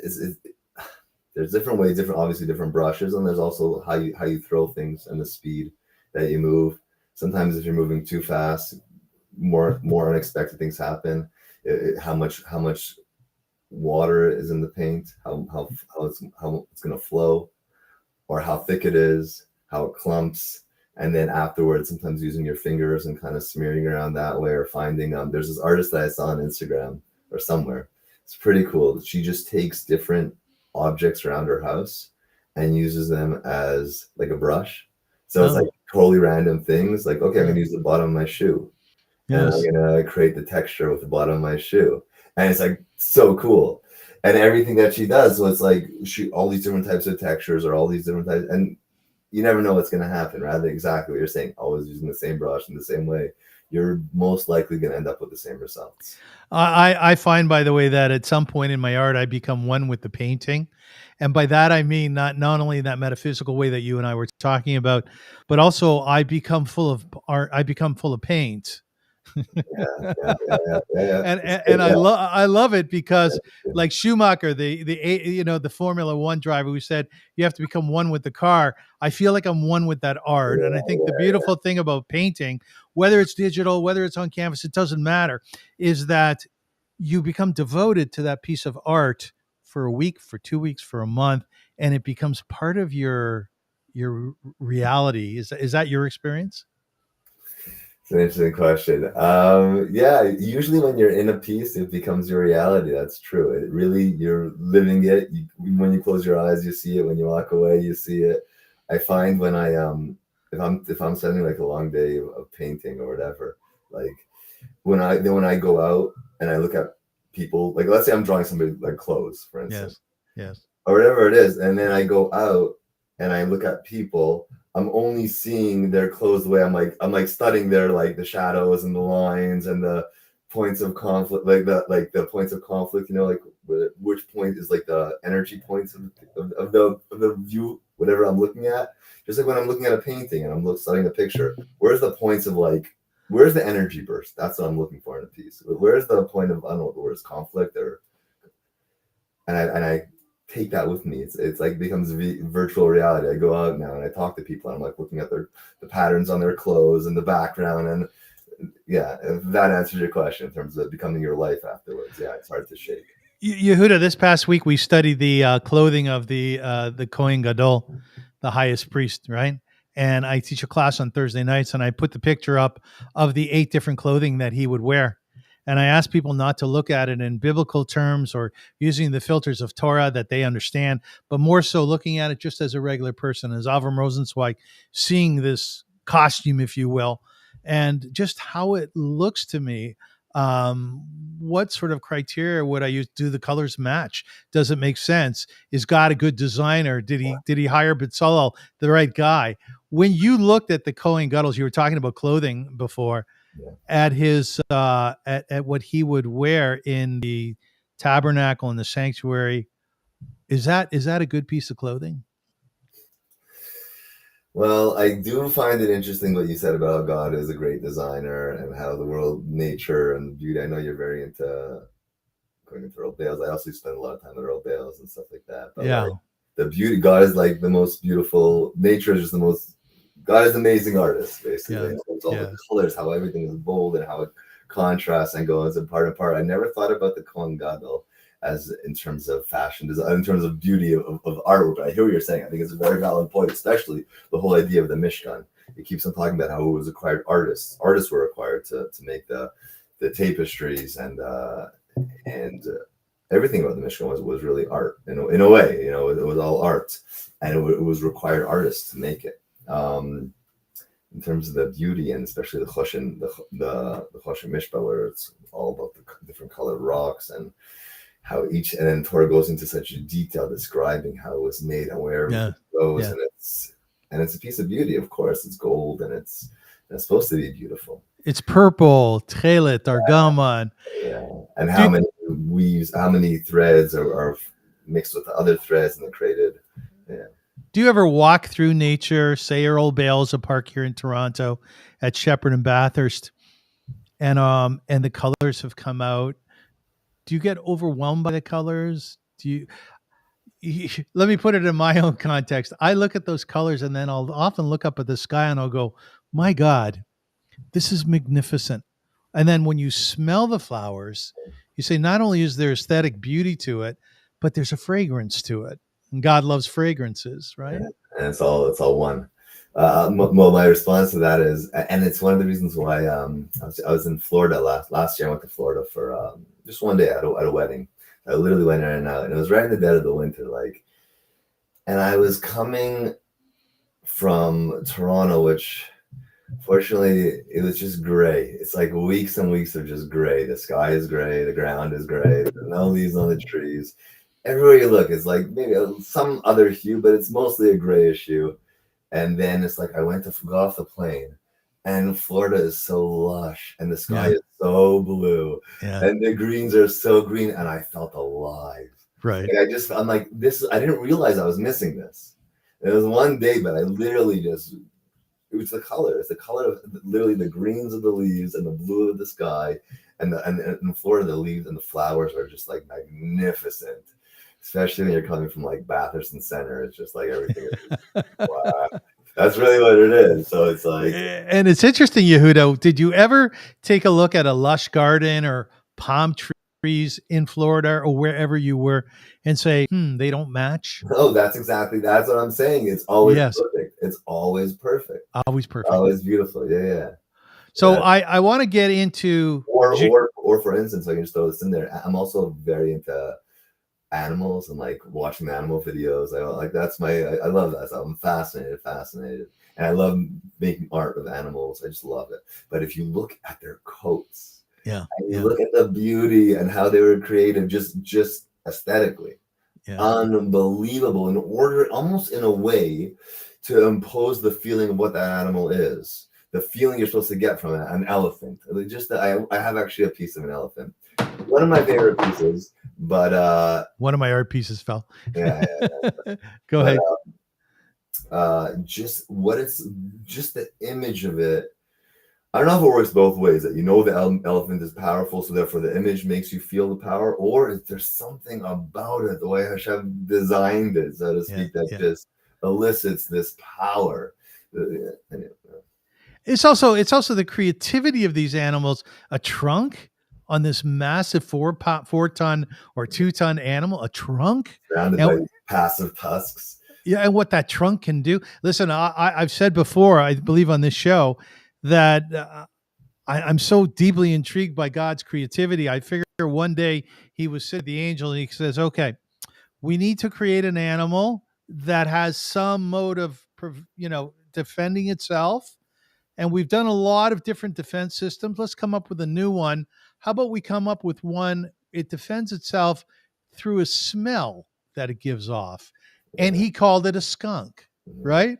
S2: There's different ways, obviously different brushes, and there's also how you throw things and the speed that you move. Sometimes if you're moving too fast, more unexpected things happen. How much water is in the paint, how it's going to flow, or how thick it is, how it clumps, and then afterwards, sometimes using your fingers and kind of smearing around that way, or finding there's this artist that I saw on Instagram or somewhere. It's pretty cool. She just takes different objects around her house and uses them as like a brush. So it's like totally random things. Like, okay, I'm going to use the bottom of my shoe. Yes. And I'm going to create the texture with the bottom of my shoe. and it's like so cool. And everything that she does, so it's like all these different types of textures or all these different types, and you never know what's going to happen. Rather, exactly what you're saying, always using the same brush in the same way, you're most likely going to end up with the same results.
S1: I find, by the way, that at some point in my art, I become one with the painting. And by that, I mean not only in that metaphysical way that you and I were talking about, but also I become full of art. I become full of paint. And I love it because, like Schumacher, the Formula One driver who said you have to become one with the car. I feel like I'm one with that art, and I think the beautiful thing about painting, whether it's digital, whether it's on canvas, it doesn't matter, is that you become devoted to that piece of art for a week, for 2 weeks, for a month, and it becomes part of your reality. Is that your experience?
S2: It's an interesting question. Yeah, usually when you're in a piece, it becomes your reality. That's true. It really, you're living it. When you close your eyes, you see it. When you walk away, you see it. I find when if I'm spending like a long day of painting or whatever, like when I go out and I look at people, like let's say I'm drawing somebody like clothes, for instance,
S1: Yes,
S2: or whatever it is, and then I go out and I look at people, I'm only seeing their clothes the way I'm like studying their like the shadows and the lines and the points of conflict, like the points of conflict, like which point is like the energy points of the view, whatever I'm looking at. Just like when I'm looking at a painting and I'm studying a picture, where's the points of like, where's the energy burst? That's what I'm looking for in a piece. Where's the point of, I don't know what the word is, conflict, or and I take that with me. It's like becomes virtual reality. I go out now and I talk to people and I'm like looking at the patterns on their clothes and the background, and yeah, if that answers your question in terms of becoming your life afterwards. Yeah, it's hard to shake.
S1: Yehuda, this past week we studied the clothing of the Kohen Gadol, the highest priest, right? And I teach a class on Thursday nights, and I put the picture up of the 8 different clothing that he would wear. And I ask people not to look at it in biblical terms or using the filters of Torah that they understand, but more so looking at it just as a regular person, as Avrum Rosensweig, seeing this costume, if you will, and just how it looks to me. What sort of criteria would I use? Do the colors match? Does it make sense? Is God a good designer? Did he hire Bezalel, the right guy? When you looked at the Kohen Gadol, you were talking about clothing before, at his at what he would wear in the tabernacle and the sanctuary, is that a good piece of clothing?
S2: Well, I do find it interesting what you said about how God is a great designer and how the world, nature, and beauty. I know you're very into going into Earl Bales. I also spend a lot of time with Earl Bales and stuff like that. But
S1: Yeah.
S2: like the beauty, God is like the most beautiful. Nature is just the most. God is an amazing artist, basically.
S1: Yeah.
S2: It's all the colors, how everything is bold and how it contrasts and goes apart and apart. I never thought about the Kohen Gadol as in terms of fashion design, in terms of beauty of artwork. But I hear what you're saying. I think it's a very valid point, especially the whole idea of the Mishkan. It keeps on talking about how it was acquired artists. Artists were required to make the tapestries and everything about the Mishkan was really art in a way. It was all art, and it was required artists to make it. In terms of the beauty, and especially the Choshen, the Choshen Mishpah, where it's all about the different colored rocks and how and then Torah goes into such detail describing how it was made and where it goes, and it's a piece of beauty. Of course, it's gold, and it's supposed to be beautiful.
S1: It's purple, tchelet, argaman.
S2: Yeah, and how many weaves, how many threads are mixed with the other threads and they're created. Yeah.
S1: Do you ever walk through nature, say Earl Bales, a park here in Toronto, at Shepherd and Bathurst, and the colors have come out? Do you get overwhelmed by the colors? Let me put it in my own context. I look at those colors and then I'll often look up at the sky and I'll go, my God, this is magnificent. And then when you smell the flowers, you say, not only is there aesthetic beauty to it, but there's a fragrance to it. And God loves fragrances, right?
S2: And it's all one. Well, my response to that is, and it's one of the reasons why I was in Florida last year. I went to Florida for just one day at a wedding. I literally went in and out, and it was right in the dead of the winter, and I was coming from Toronto, which Fortunately, it was just gray. It's like weeks and weeks of just gray. The sky is gray, the ground is gray, there's no leaves on the trees. Everywhere you look, it's like maybe some other hue, but it's mostly a grayish hue. And then it's like I went to go off the plane, and Florida is so lush, and the sky
S1: Yeah.
S2: is so blue,
S1: Yeah.
S2: and the greens are so green, and I felt alive.
S1: Right.
S2: Like I'm like, this, I didn't realize I was missing this. It was one day, but I literally just, it was the color. It's the color of literally the greens of the leaves and the blue of the sky. And in Florida, the leaves and the flowers are just like magnificent, especially when you're coming from like Bathurst Center. It's just like everything is wow. That's really what it is. So it's like,
S1: And it's interesting, Yehuda. Did you ever take a look at a lush garden or palm trees in Florida or wherever you were and say, they don't match?
S2: oh, that's what I'm saying. It's always
S1: Yes,
S2: perfect. It's always perfect.
S1: always perfect.
S2: Always beautiful. Yeah, yeah.
S1: So
S2: Yeah.
S1: I want to get into
S2: Or for instance, I can just throw this in there. I'm also very into animals and like watching animal videos. I like I love that. So I'm fascinated, and I love making art of animals. I just love it. But if you look at their coats,
S1: yeah,
S2: and you look at the beauty and how they were created, just aesthetically, unbelievable. In order, almost in a way, to impose the feeling of what that animal is. The feeling you're supposed to get from it, an elephant. Just that I have actually a piece of an elephant. One of my favorite pieces, but
S1: one of my art pieces fell.
S2: yeah.
S1: Go ahead.
S2: Just the image of it. I don't know if it works both ways. That the elephant is powerful, so therefore the image makes you feel the power, or is there something about it, the way Hashem designed it, so to speak, that just elicits this power.
S1: It's also the creativity of these animals. A trunk on this massive 4-ton or 2-ton animal, a trunk
S2: surrounded by passive tusks.
S1: Yeah, and what that trunk can do. Listen, I've said before, I believe on this show, that I'm so deeply intrigued by God's creativity. I figure one day he was sitting with the angel and he says, okay, we need to create an animal that has some mode of, defending itself. And we've done a lot of different defense systems. Let's come up with a new one. How about we come up with one, it defends itself through a smell that it gives off. And he called it a skunk, right?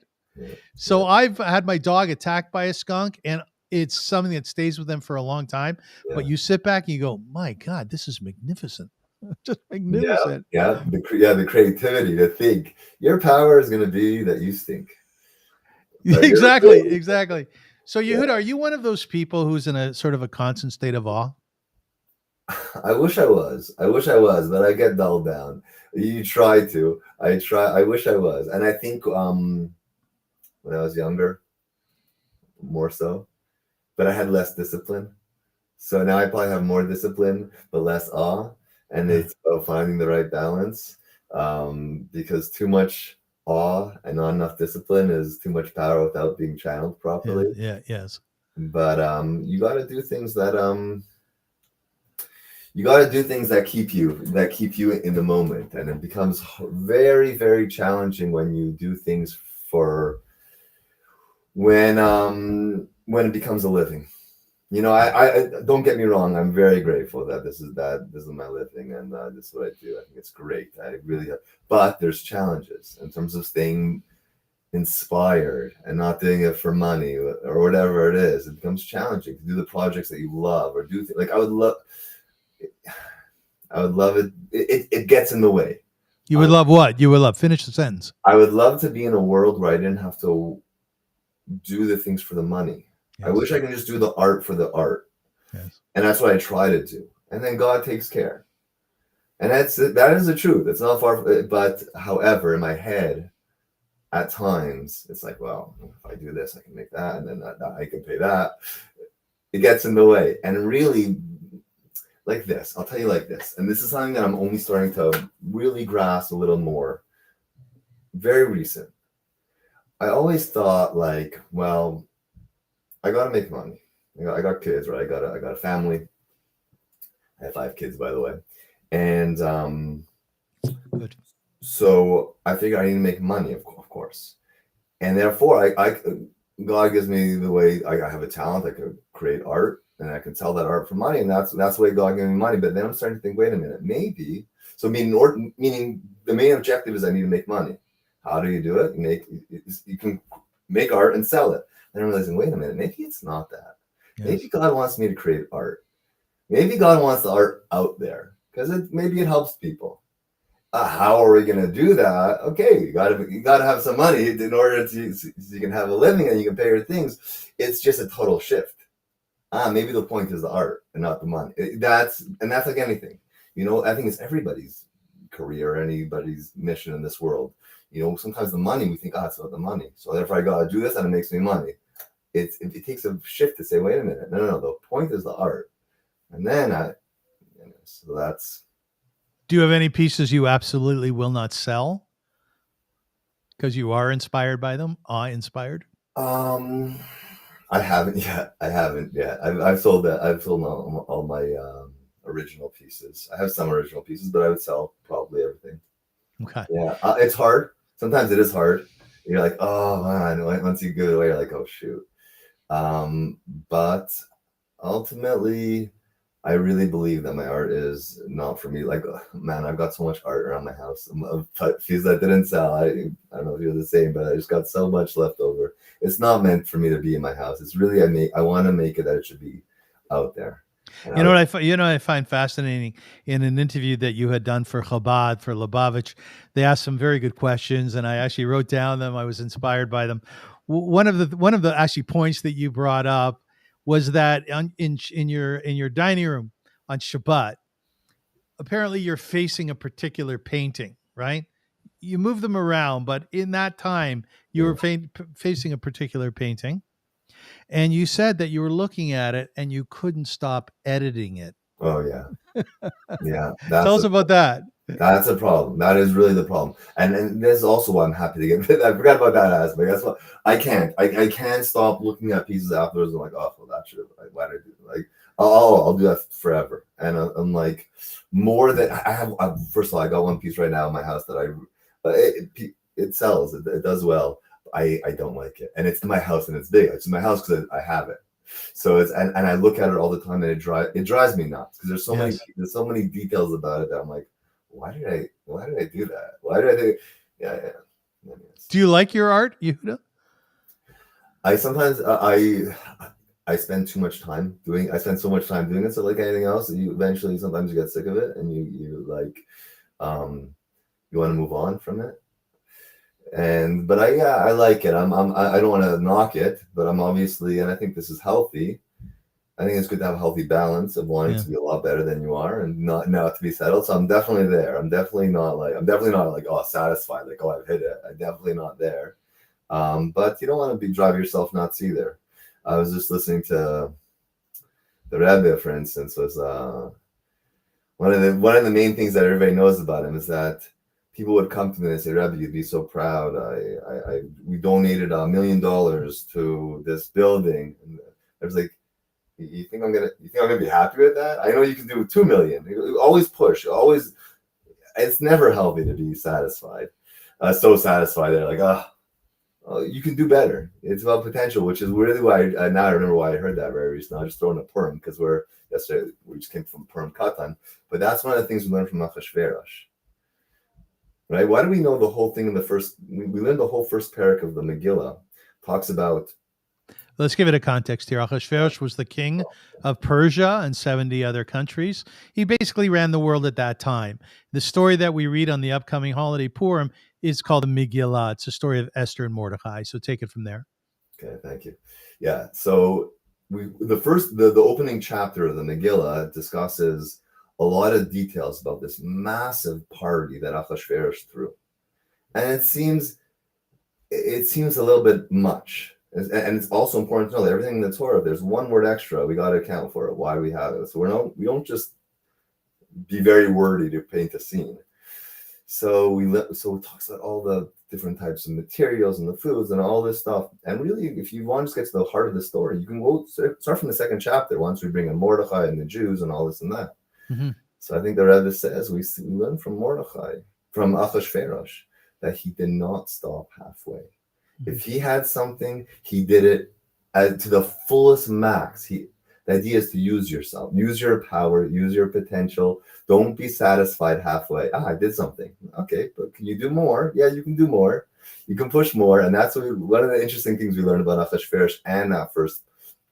S1: So I've had my dog attacked by a skunk, and it's something that stays with them for a long time. But you sit back and you go, my God, this is magnificent. Just magnificent.
S2: Yeah. The creativity to think your power is going to be that you stink.
S1: Exactly. So Yehuda, are you one of those people who's in a sort of a constant state of awe?
S2: I wish I was, but I get dulled down. You try to. I wish I was. And I think when I was younger, more so, but I had less discipline. So now I probably have more discipline, but less awe. And it's about finding the right balance, because too much awe and not enough discipline is too much power without being channeled properly.
S1: Yes.
S2: But you got to do things that keep you in the moment, and it becomes very, very challenging when you do things when it becomes a living. I don't get me wrong. I'm very grateful that this is my living, and this is what I do. I think it's great. I really have, but there's challenges in terms of staying inspired and not doing it for money or whatever it is. It becomes challenging to do the projects that you love, or do like I would love it. It gets in the way.
S1: You would love what? You would love, finish the sentence.
S2: I would love to be in a world where I didn't have to do the things for the money. Yes. I wish I could just do the art for the art.
S1: Yes.
S2: And that's what I try to do. And then God takes care. And that is the truth. It's not far from it. But however, in my head, at times, it's like, well, if I do this, I can make that. And then I can pay that. It gets in the way. And really, like this, I'll tell you like this. And this is something that I'm only starting to really grasp a little more. Very recent. I always thought like, well, I got to make money. I got kids, right? I got a family. I have 5 kids, by the way. And
S1: good.
S2: So I figured I need to make money, of course. And therefore, God gives me the way I have a talent. I could create art, and I can sell that art for money, and that's the way God gave me money. But then I'm starting to think, wait a minute, maybe. So meaning the main objective is I need to make money. How do you do it? You can make art and sell it. And I'm realizing, wait a minute, maybe it's not that. Yes. Maybe God wants me to create art. Maybe God wants the art out there because maybe it helps people. How are we going to do that? Okay, you got to have some money in order to so you can have a living and you can pay your things. It's just a total shift. Maybe the point is the art and not the money. That's like anything. I think it's everybody's career, anybody's mission in this world. Sometimes the money, we think, it's about the money. So therefore I got to do this and it makes me money. It takes a shift to say, wait a minute. No. The point is the art. And then so that's.
S1: Do you have any pieces you absolutely will not sell because you are inspired by them? Awe-inspired?
S2: I haven't yet. I've sold that. I've sold all my original pieces. I have some original pieces, but I would sell probably everything.
S1: Okay.
S2: Yeah, it's hard. Sometimes it is hard. You're like, oh man. Once you give it away, you're like, oh shoot. But ultimately, I really believe that my art is not for me. Like, man, I've got so much art around my house of pieces that didn't sell. I don't know if you're the same, but I just got so much left over. It's not meant for me to be in my house. It's really I want to make it that it should be out there.
S1: You know what I find fascinating in an interview that you had done for Chabad, for Lubavitch, they asked some very good questions, and I actually wrote down them. I was inspired by them. One of the actually points that you brought up was that in your dining room on Shabbat, apparently you're facing a particular painting, right? You move them around, but in that time you were facing a particular painting. And you said that you were looking at it and you couldn't stop editing it.
S2: Oh, yeah. Yeah.
S1: Tell us about that.
S2: That's a problem. That is really the problem. And this is also why I'm happy to get I forgot about that aspect. That's what I can't. I can't stop looking at pieces afterwards. I'm like, oh, well, that should have, why did I do it? Like, I'll do that forever. And I'm like, more than I have. First of all, I got one piece right now in my house that it sells. It does well. I don't like it, and it's in my house and it's big. It's in my house because I have it. So it's and I look at it all the time and it drives me nuts because there's so many details about it that I'm like, why did I do that? Why did I do? Yeah.
S1: Do you like your art, Yehuda?
S2: I sometimes I spend too much time doing. I spend so much time doing it. So like anything else, you eventually sometimes you get sick of it and you like you want to move on from it. But I like it. I don't want to knock it, but I'm obviously, and I think this is healthy. I think it's good to have a healthy balance of wanting to be a lot better than you are and not to be settled. So I'm definitely there. I'm definitely not like satisfied. Like, oh, I've hit it. I'm definitely not there. But you don't want to drive yourself nuts either. I was just listening to the Rebbe, for instance, was one of the main things that everybody knows about him is that people would come to me and say, Rebbe, you'd be so proud. We donated $1 million to this building. And I was like, you think I'm gonna be happy with that? I know you can do 2 million. Always push. Always. It's never healthy to be satisfied. So satisfied that like, you can do better. It's about potential, which is really why now I remember why I heard that very recently. I just throwing a Purim because yesterday we just came from Purim Katan, but that's one of the things we learned from Achashverosh. Right? Why do we know the whole thing in the first? We learned the whole first parak of the Megillah talks about.
S1: Let's give it a context here. Achashverosh was the king of Persia and 70 other countries. He basically ran the world at that time. The story that we read on the upcoming holiday Purim is called the Megillah. It's a story of Esther and Mordechai. So take it from there.
S2: Okay, thank you. Yeah. So the opening chapter of the Megillah discusses a lot of details about this massive party that Achashverosh threw. And it seems a little bit much. And it's also important to know that everything in the Torah, if there's one word extra, we got to account for it. Why do we have it? So we don't just be very wordy to paint a scene. So it talks about all the different types of materials and the foods and all this stuff. And really, if you want to just get to the heart of the story, you can go start from the second chapter once we bring in Mordechai and the Jews and all this and that. Mm-hmm. So I think the Rebbe says we learn from Mordechai, from Achashverosh, that he did not stop halfway. If he had something, he did it to the fullest max. The idea is to use yourself, use your power, use your potential. Don't be satisfied halfway. I did something. Okay, but can you do more? Yeah, you can do more. You can push more. And that's one of the interesting things we learned about Achashverosh and that first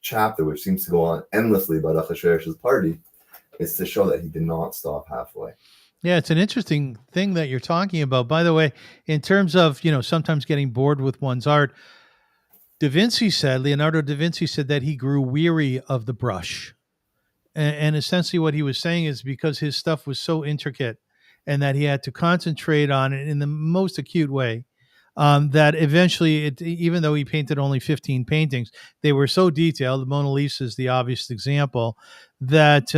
S2: chapter, which seems to go on endlessly about Achashverosh's party, is to show that he did not stop halfway.
S1: Yeah, it's an interesting thing that you're talking about. By the way, in terms of, sometimes getting bored with one's art, Leonardo da Vinci said that he grew weary of the brush. And essentially what he was saying is because his stuff was so intricate and that he had to concentrate on it in the most acute way, that eventually, even though he painted only 15 paintings, they were so detailed. The Mona Lisa is the obvious example, that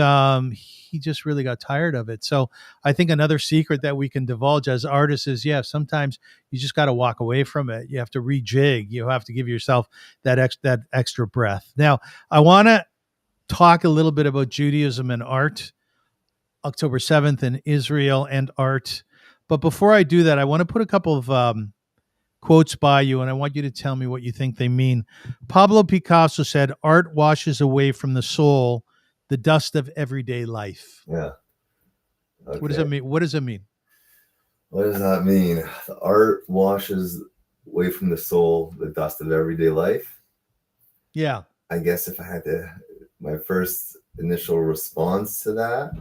S1: he just really got tired of it. So I think another secret that we can divulge as artists is, sometimes you just got to walk away from it. You have to rejig. You have to give yourself that extra breath. Now, I want to talk a little bit about Judaism and art, October 7th in Israel and art. But before I do that, I want to put a couple of quotes by you, and I want you to tell me what you think they mean. Pablo Picasso said, "Art washes away from the soul the dust of everyday life."
S2: Yeah. Okay.
S1: What does that mean? What does it mean?
S2: What does that mean? The art washes away from the soul the dust of everyday life.
S1: Yeah.
S2: I guess if I had to, my first initial response to that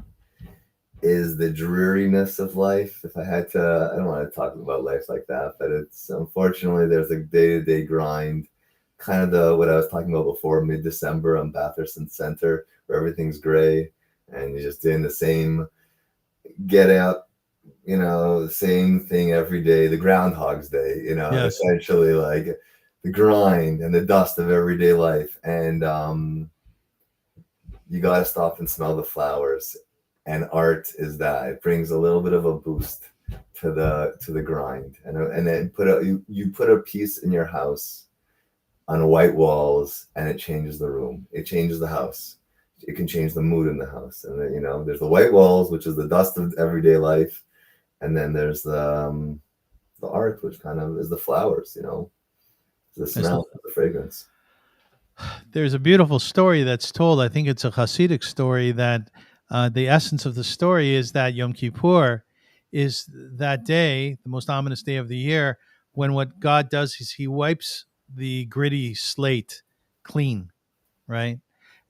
S2: is the dreariness of life. If I had to, I don't want to talk about life like that, but it's unfortunately there's a day-to-day grind, kind of what I was talking about before, mid-December on Bathurst Center, where everything's gray and you're just doing the same get out, the same thing every day, the Groundhog's Day,
S1: Yes.
S2: essentially like the grind and the dust of everyday life. And you got to stop and smell the flowers. And art is that. It brings a little bit of a boost to the grind. And then you put a piece in your house on white walls and it changes the room. It changes the house. It can change the mood in the house. And then, there's the white walls, which is the dust of everyday life. And then there's the art, which kind of is the flowers, the smell, the fragrance.
S1: There's a beautiful story that's told. I think it's a Hasidic story that the essence of the story is that Yom Kippur is that day, the most ominous day of the year, when what God does is he wipes the gritty slate clean, right?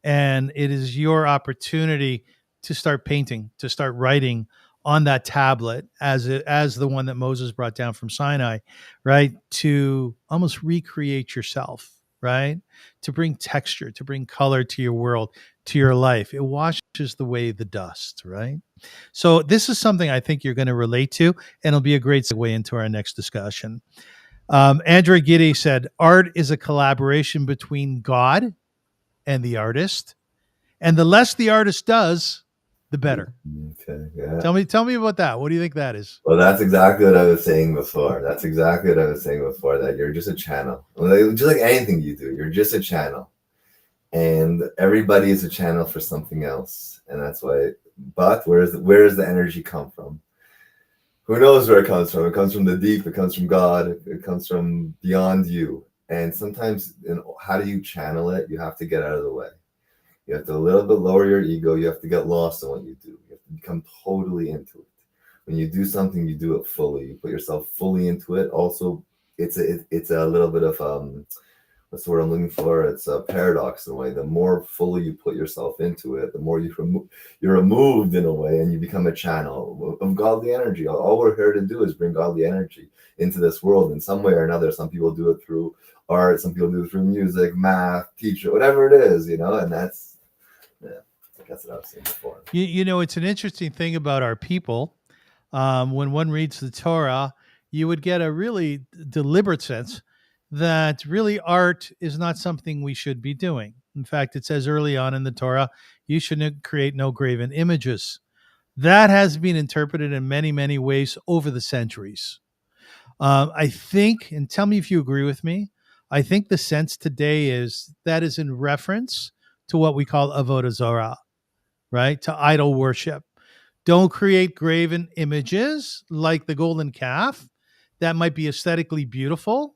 S1: And it is your opportunity to start painting, to start writing on that tablet as the one that Moses brought down from Sinai, right? To almost recreate yourself, right? To bring texture, to bring color to your world, to your life. It washes away the dust, right? So this is something I think you're going to relate to, and it'll be a great segue into our next discussion. Andrea Giddy said, art is a collaboration between God and the artist, and the less the artist does, the better.
S2: Okay, yeah.
S1: Tell me about that. What do you think that is?
S2: Well, that's exactly what I was saying before. That you're just a channel. Just like anything you do, you're just a channel. And everybody is a channel for something else. And that's why, but where does the energy come from? Who knows where it comes from? It comes from the deep, it comes from God, it comes from beyond you. And sometimes, how do you channel it? You have to get out of the way. You have to a little bit lower your ego. You have to get lost in what you do. You have to become totally into it. When you do something, you do it fully. You put yourself fully into it. Also, it's a little bit of what's the word I'm looking for? It's a paradox in a way. The more fully you put yourself into it, the more you're removed in a way, and you become a channel of godly energy. All we're here to do is bring godly energy into this world in some way or another. Some people do it through art. Some people do it through music, math, teacher, whatever it is, and that's what I was saying before.
S1: It's an interesting thing about our people. When one reads the Torah, you would get a really deliberate sense that really art is not something we should be doing. In fact, it says early on in the Torah, you should create no graven images. That has been interpreted in many, many ways over the centuries. I think, and tell me if you agree with me, I think the sense today is that is in reference to what we call avodah zarah, right? To idol worship. Don't create graven images like the golden calf that might be aesthetically beautiful,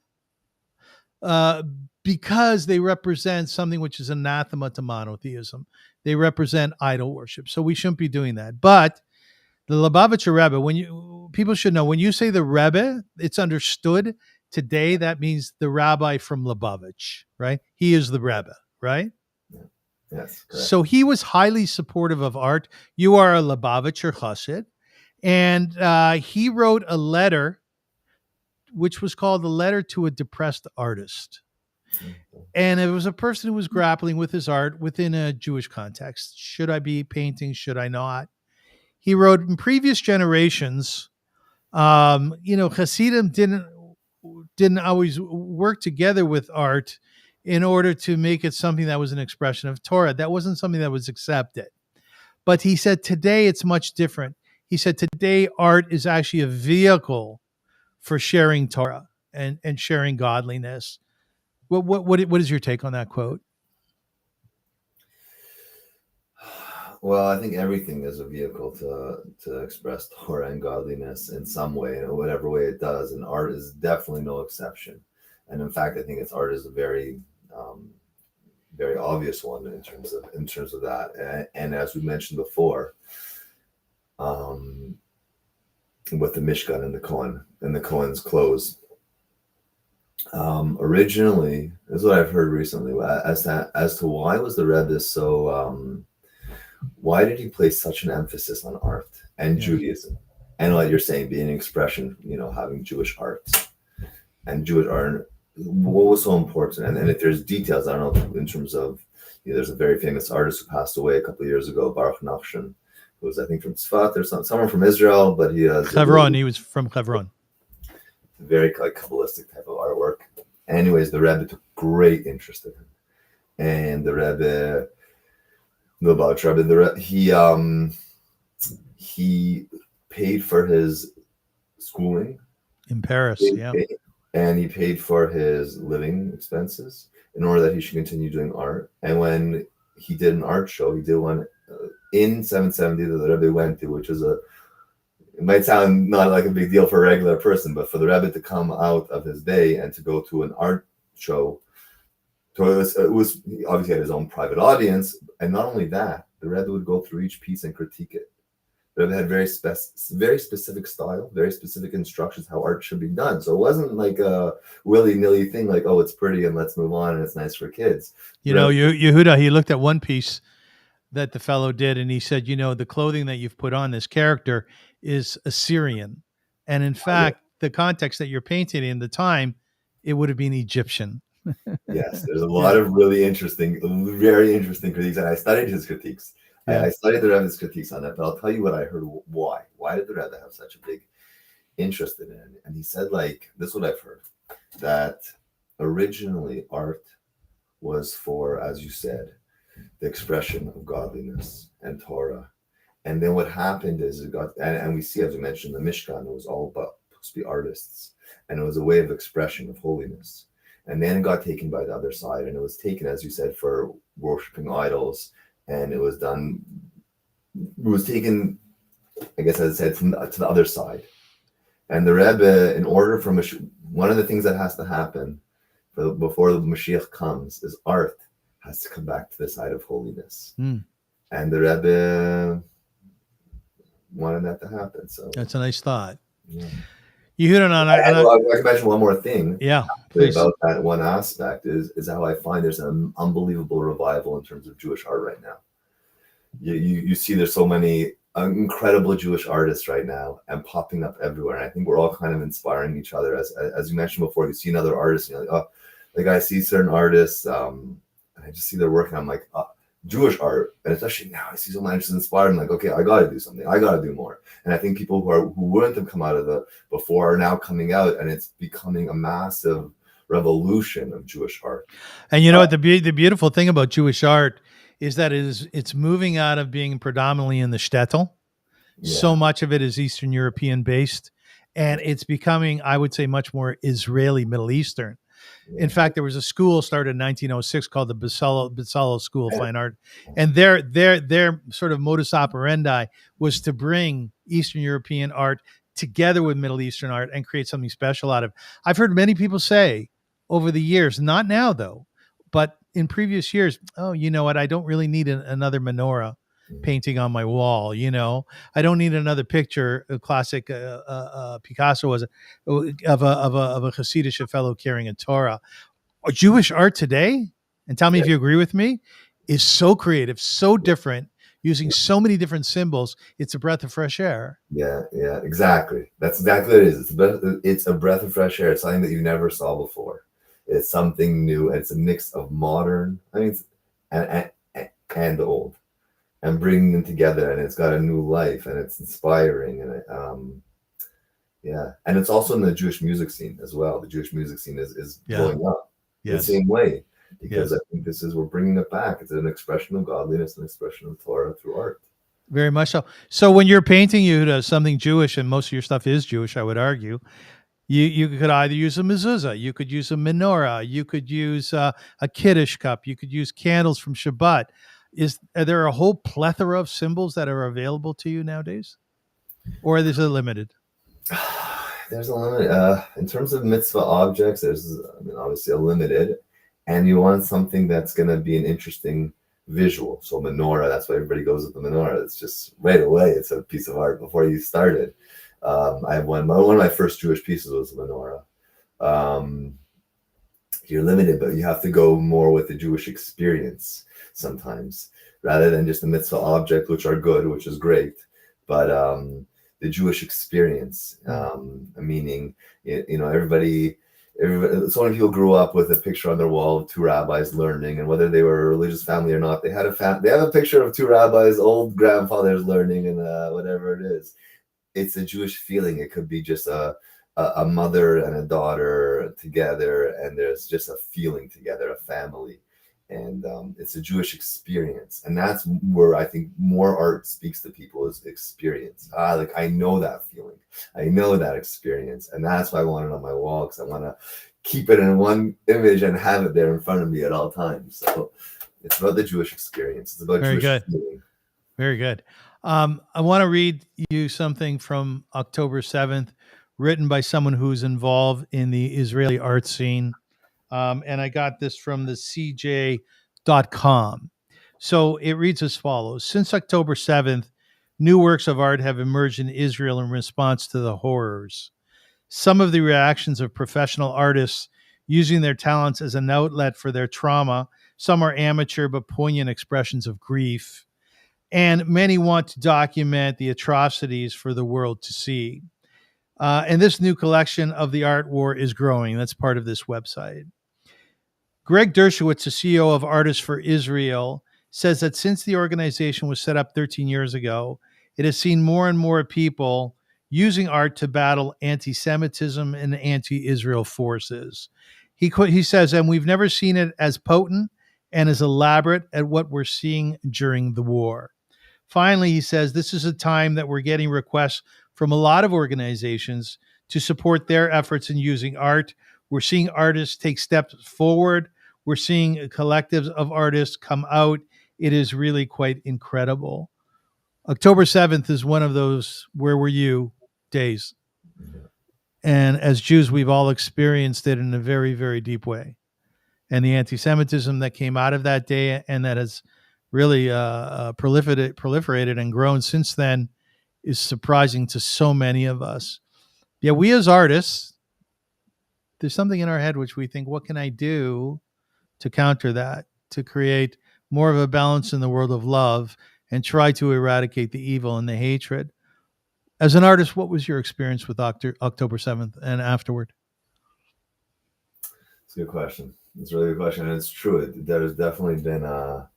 S1: uh, because they represent something which is anathema to monotheism. They represent idol worship. So we shouldn't be doing that. But the Lubavitcher Rebbe, people should know, when you say the Rebbe, it's understood today that means the rabbi from Lubavitch, right? He is the Rebbe, right?
S2: Yeah. Yes, correct.
S1: So he was highly supportive of art. You are a Lubavitcher Chassid. And he wrote a letter, which was called The Letter to a Depressed Artist. And it was a person who was grappling with his art within a Jewish context. Should I be painting? Should I not? He wrote, in previous generations, Hasidim didn't always work together with art in order to make it something that was an expression of Torah. That wasn't something that was accepted. But he said today it's much different. He said today art is actually a vehicle for sharing Torah and sharing godliness. What is your take on that quote?
S2: Well, I think everything is a vehicle to express Torah and godliness in some way, in whatever way it does, and art is definitely no exception. And in fact, I think art is a very, very obvious one in terms of that. And as we mentioned before, with the Mishkan and the Kohen's clothes. Originally, this is what I've heard recently as to why was the Rebbe so. Why did he place such an emphasis on art and Judaism? And like you're saying, being an expression, having Jewish art and Jewish art, what was so important? And if there's details, I don't know, in terms of, there's a very famous artist who passed away a couple of years ago, Baruch Nachshon, who was, I think, from Tzfat or someone from Israel, but he has
S1: Hebron. He was from Hebron.
S2: Very like Kabbalistic type of artwork. Anyways, the Rebbe took great interest in him, and the Rebbe. He paid for his schooling
S1: in Paris,
S2: and he paid for his living expenses in order that he should continue doing art. And when he did an art show, he did one in 770 that the Rebbe went to, which is it might sound not like a big deal for a regular person, but for the Rebbe to come out of his day and to go to an art show. So it was he obviously had his own private audience, and not only that, the Rebbe would go through each piece and critique it. The Rebbe had very specific style, very specific instructions how art should be done. So it wasn't like a willy-nilly thing, like, oh, it's pretty and let's move on and it's nice for kids.
S1: Yehuda, he looked at one piece that the fellow did, and he said, the clothing that you've put on this character is Assyrian, and in fact, the context that you're painting in the time, it would have been Egyptian.
S2: Yes, there's a lot of really interesting, very interesting critiques, and I studied his critiques. I studied the Rebbe's critiques on that, but I'll tell you what I heard. Why did the Rebbe have such a big interest in it? And he said, like, this is what I've heard, that originally art was for, as you said, the expression of godliness and Torah. And then what happened is it got, and we see, as we mentioned, the Mishkan, it was all about supposed to be artists, and it was a way of expression of holiness. And then it got taken by the other side, and it was taken, as you said, for worshiping idols, and it was taken, I guess, as I said, to the other side. And the Rebbe, in order for one of the things that has to happen before the Mashiach comes is art has to come back to the side of holiness. And the Rebbe wanted that to happen. So
S1: that's a nice thought.
S2: Yeah.
S1: I
S2: can mention one more thing.
S1: Yeah,
S2: about that one aspect is how I find there's an unbelievable revival in terms of Jewish art right now. You see there's so many incredible Jewish artists right now and popping up everywhere. And I think we're all kind of inspiring each other. As you mentioned before, you see another artist, and you're like, oh, like I see certain artists, and I just see their work, and I'm like, Jewish art, and especially now I see so much inspired. I'm like, okay, I got to do something. I got to do more. And I think people who wouldn't have come out of the before are now coming out, and it's becoming a massive revolution of Jewish art.
S1: And what the beautiful thing about Jewish art is that it's moving out of being predominantly in the shtetl. Yeah. So much of it is Eastern European based, and it's becoming, I would say, much more Israeli, Middle Eastern. In fact, there was a school started in 1906 called the Bezalel School of Fine Art, and their sort of modus operandi was to bring Eastern European art together with Middle Eastern art and create something special out of it. I've heard many people say over the years, not now though, but in previous years, oh, you know what? I don't really need another menorah painting on my wall. I don't need another picture, a classic Picasso was of a Hasidic fellow carrying a Torah. Jewish art today, and tell me if you agree with me, is so creative, so different, using so many different symbols. It's a breath of fresh air.
S2: Yeah, exactly. That's exactly what it is. It's a breath of fresh air. It's something that you never saw before. It's something new. And it's a mix of modern, and old, and bringing them together. And it's got a new life, and it's inspiring. And it's also in the Jewish music scene as well. The Jewish music scene is blowing up the same way, because I think we're bringing it back. It's an expression of godliness, an expression of Torah through art.
S1: Very much so. So when you're painting, something Jewish, and most of your stuff is Jewish, I would argue, you could either use a mezuzah, you could use a menorah, you could use a kiddush cup, you could use candles from Shabbat. Are there a whole plethora of symbols that are available to you nowadays, or is it limited?
S2: There's a limit. In terms of mitzvah objects, there's obviously a limited, and you want something that's going to be an interesting visual. So menorah, that's why everybody goes with the menorah. It's just right away, it's a piece of art before you started. I have one of my first Jewish pieces was a menorah. You're limited, but you have to go more with the Jewish experience sometimes, rather than just the mitzvah object, which are good, which is great, but the Jewish experience, meaning, everybody, so many people grew up with a picture on their wall of two rabbis learning, and whether they were a religious family or not, they have a picture of two rabbis, old grandfathers learning, and whatever it is. It's a Jewish feeling. It could be just a mother and a daughter together, and there's just a feeling together, a family. And it's a Jewish experience. And that's where I think more art speaks to people, is experience. I know that feeling. I know that experience. And that's why I want it on my wall, because I want to keep it in one image and have it there in front of me at all times. So it's about the Jewish experience. It's about Jewish feeling.
S1: Very good. I want to read you something from October 7th, written by someone who's involved in the Israeli art scene. And I got this from the CJ.com. So it reads as follows. Since October 7th, new works of art have emerged in Israel in response to the horrors. Some of the reactions of professional artists using their talents as an outlet for their trauma. Some are amateur but poignant expressions of grief. And many want to document the atrocities for the world to see. And this new collection of the art war is growing. That's part of this website. Greg Dershowitz, the CEO of Artists for Israel, says that since the organization was set up 13 years ago, it has seen more and more people using art to battle anti-Semitism and anti-Israel forces. He says, and we've never seen it as potent and as elaborate at what we're seeing during the war. Finally, he says, this is a time that we're getting requests from a lot of organizations to support their efforts in using art. We're seeing artists take steps forward. We're seeing collectives of artists come out. It is really quite incredible. October 7th is one of those where were you days. And as Jews, we've all experienced it in a very, very deep way. And the anti-Semitism that came out of that day and that has really proliferated and grown since then is surprising to so many of us. Yeah, we as artists, there's something in our head which we think, what can I do to counter that, to create more of a balance in the world of love and try to eradicate the evil and the hatred? As an artist, what was your experience with October 7th and afterward?
S2: It's a good question. It's a really good question. And it's true. There has definitely been a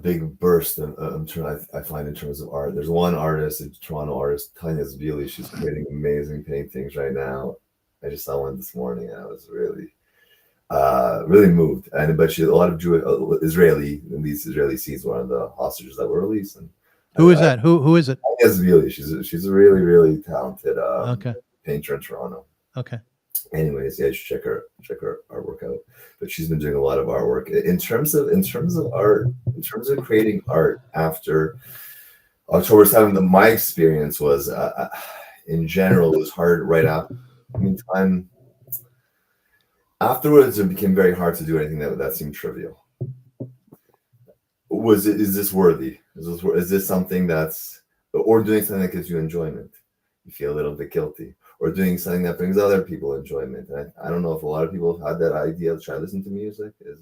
S2: big burst I find in terms of art. There's one artist, a Toronto artist, Tanya Zvili. She's creating amazing paintings right now. I just saw one this morning and I was really moved. But she's a lot of Jewish in these Israeli scenes, one of the hostages that were released. And
S1: who is that? Who is it?
S2: Tanya Zvili. She's a really, really talented painter in Toronto.
S1: Okay.
S2: Anyways, yeah, you should check her artwork out. But she's been doing a lot of artwork in terms of art, in terms of creating art after October 7th. My experience was, in general, it was hard right after. Afterwards, it became very hard to do anything that seemed trivial. Is this worthy? Is this something that's, or doing something that gives you enjoyment? You feel a little bit guilty, or doing something that brings other people enjoyment. And I don't know if a lot of people have had that idea to try to listen to music. It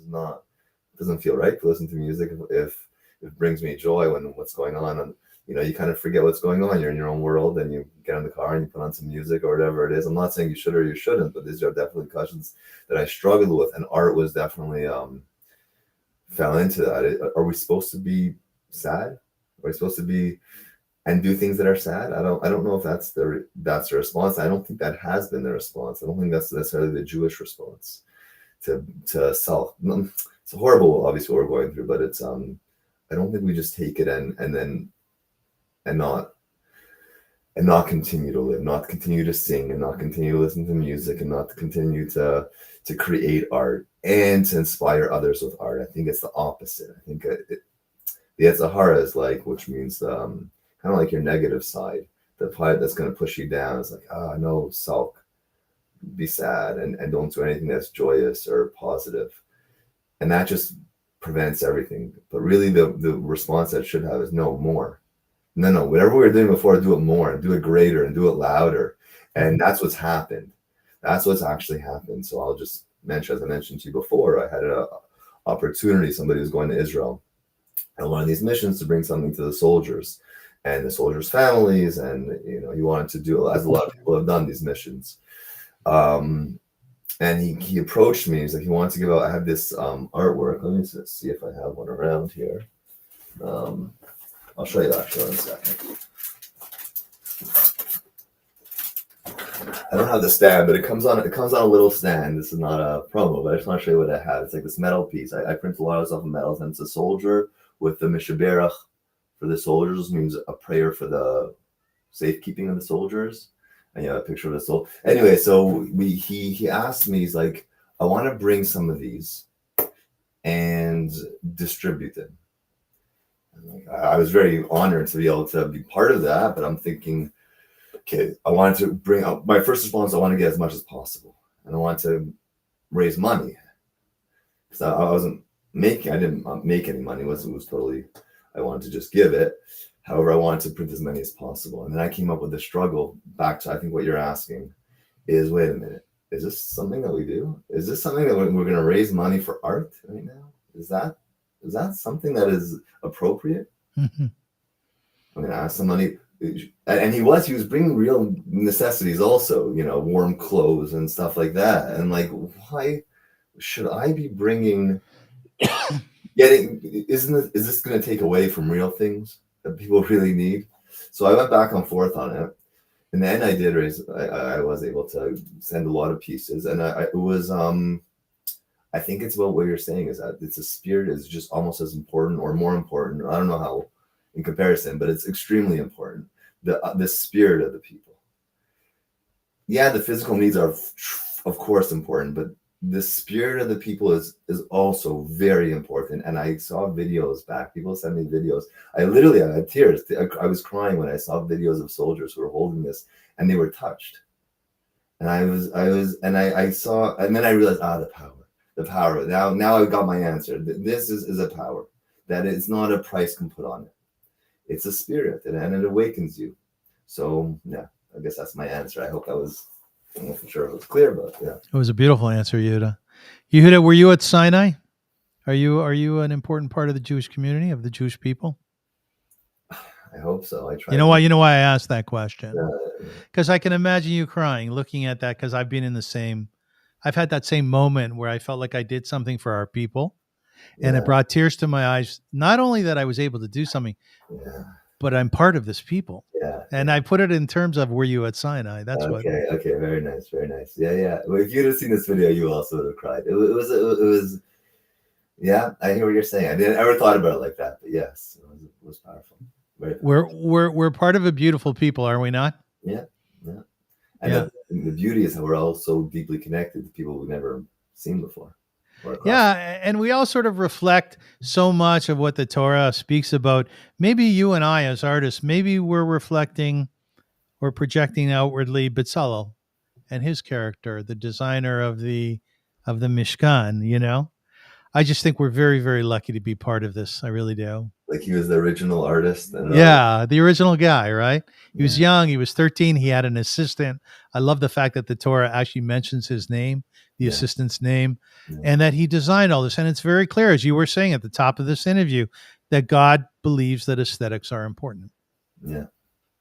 S2: doesn't feel right to listen to music if it brings me joy when what's going on. And you kind of forget what's going on. You're in your own world, and you get in the car and you put on some music or whatever it is. I'm not saying you should or you shouldn't, but these are definitely questions that I struggled with, and art was definitely fell into that. Are we supposed to be sad? Are we supposed to be and do things that are sad? I don't know if that's the response. I don't think that has been the response. I don't think that's necessarily the Jewish response to self. It's horrible, obviously, what we're going through, but it's I don't think we just take it and not continue to live, not continue to sing, and not continue to listen to music, and not continue to create art and to inspire others with art. I think it's the opposite. I think the Yetzirah is like, which means kind of like your negative side, the part that's going to push you down. It's like, no, sulk, be sad, and don't do anything that's joyous or positive. And that just prevents everything. But really the response that should have is no, more. No, whatever we were doing before, do it more, and do it greater, and do it louder. And that's what's happened. That's what's actually happened. So I'll just mention, as I mentioned to you before, I had an opportunity. Somebody was going to Israel and one of these missions to bring something to the soldiers and the soldiers' families. And, he wanted to do, as a lot of people have done, these missions. And he approached me. He's like, he wants to give out, I have this artwork. Let me just see if I have one around here. I'll show you actually in a second. I don't have the stand, but it comes on a little stand. This is not a promo, but I just want to show you what I have. It's like this metal piece. I print a lot of stuff in metals, and it's a soldier with the Mishaberach for the soldiers, which means a prayer for the safekeeping of the soldiers. And you have a picture of the soul. Anyway, so he asked me, he's like, I want to bring some of these and distribute them. I was very honored to be able to be part of that, but I'm thinking, okay, I wanted to bring out my first response. I want to get as much as possible, and I want to raise money because I didn't make any money. It was totally, I wanted to just give it. However, I wanted to print as many as possible. And then I came up with the struggle back to, I think what you're asking is, wait a minute, is this something that we do? Is this something that we're going to raise money for art right now? Is that something that is appropriate? Mm-hmm. I'm going to ask somebody. And he was bringing real necessities also, warm clothes and stuff like that. And like, why should I be bringing, is this going to take away from real things that people really need? So I went back and forth on it. And then I was able to send a lot of pieces. And it was, I think it's about what you're saying, is that it's a spirit is just almost as important or more important. I don't know how in comparison, but it's extremely important. The spirit of the people. Yeah, the physical needs are of course important, but the spirit of the people is also very important. And I saw videos back. People sent me videos. I had tears. I was crying when I saw videos of soldiers who were holding this, and they were touched. And I saw, and then I realized, the power. Now I got my answer. This is a power that is not a price can put on it. It's a spirit, and it awakens you. So yeah, I guess that's my answer. I hope that was, I'm not sure if it was clear, but yeah.
S1: It was a beautiful answer, Yehuda. Yehuda, were you at Sinai? Are you an important part of the Jewish community, of the Jewish people?
S2: I hope so. I try.
S1: You know why I asked that question? Because I can imagine you crying, looking at that, because I've had that same moment where I felt like I did something for our people. And it brought tears to my eyes. Not only that I was able to do something, but I'm part of this people. Yeah. And I put it in terms of, were you at Sinai? That's
S2: okay. Very nice. Very nice. Yeah. Well, if you'd have seen this video, you also would have cried. It was. Yeah, I hear what you're saying. I didn't ever thought about it like that, but yes, it was powerful.
S1: We're part of a beautiful people, are we not?
S2: Yeah. And the beauty is that we're all so deeply connected to people we've never seen before.
S1: Yeah, and we all sort of reflect so much of what the Torah speaks about. Maybe you and I, as artists, maybe we're reflecting or projecting outwardly Bezalel and his character, the designer of the of the Mishkan, you know? I just think we're very, very lucky to be part of this. I really do.
S2: Like he was the original artist. And
S1: Yeah, the original guy, right? He was
S2: yeah,
S1: young. He was 13. He had an assistant. I love the fact that the Torah actually mentions his name, the
S2: yeah,
S1: assistant's name,
S2: yeah,
S1: and that he designed all this. And it's very clear, as you were saying at the top of this interview, that God believes that aesthetics are important.
S2: yeah,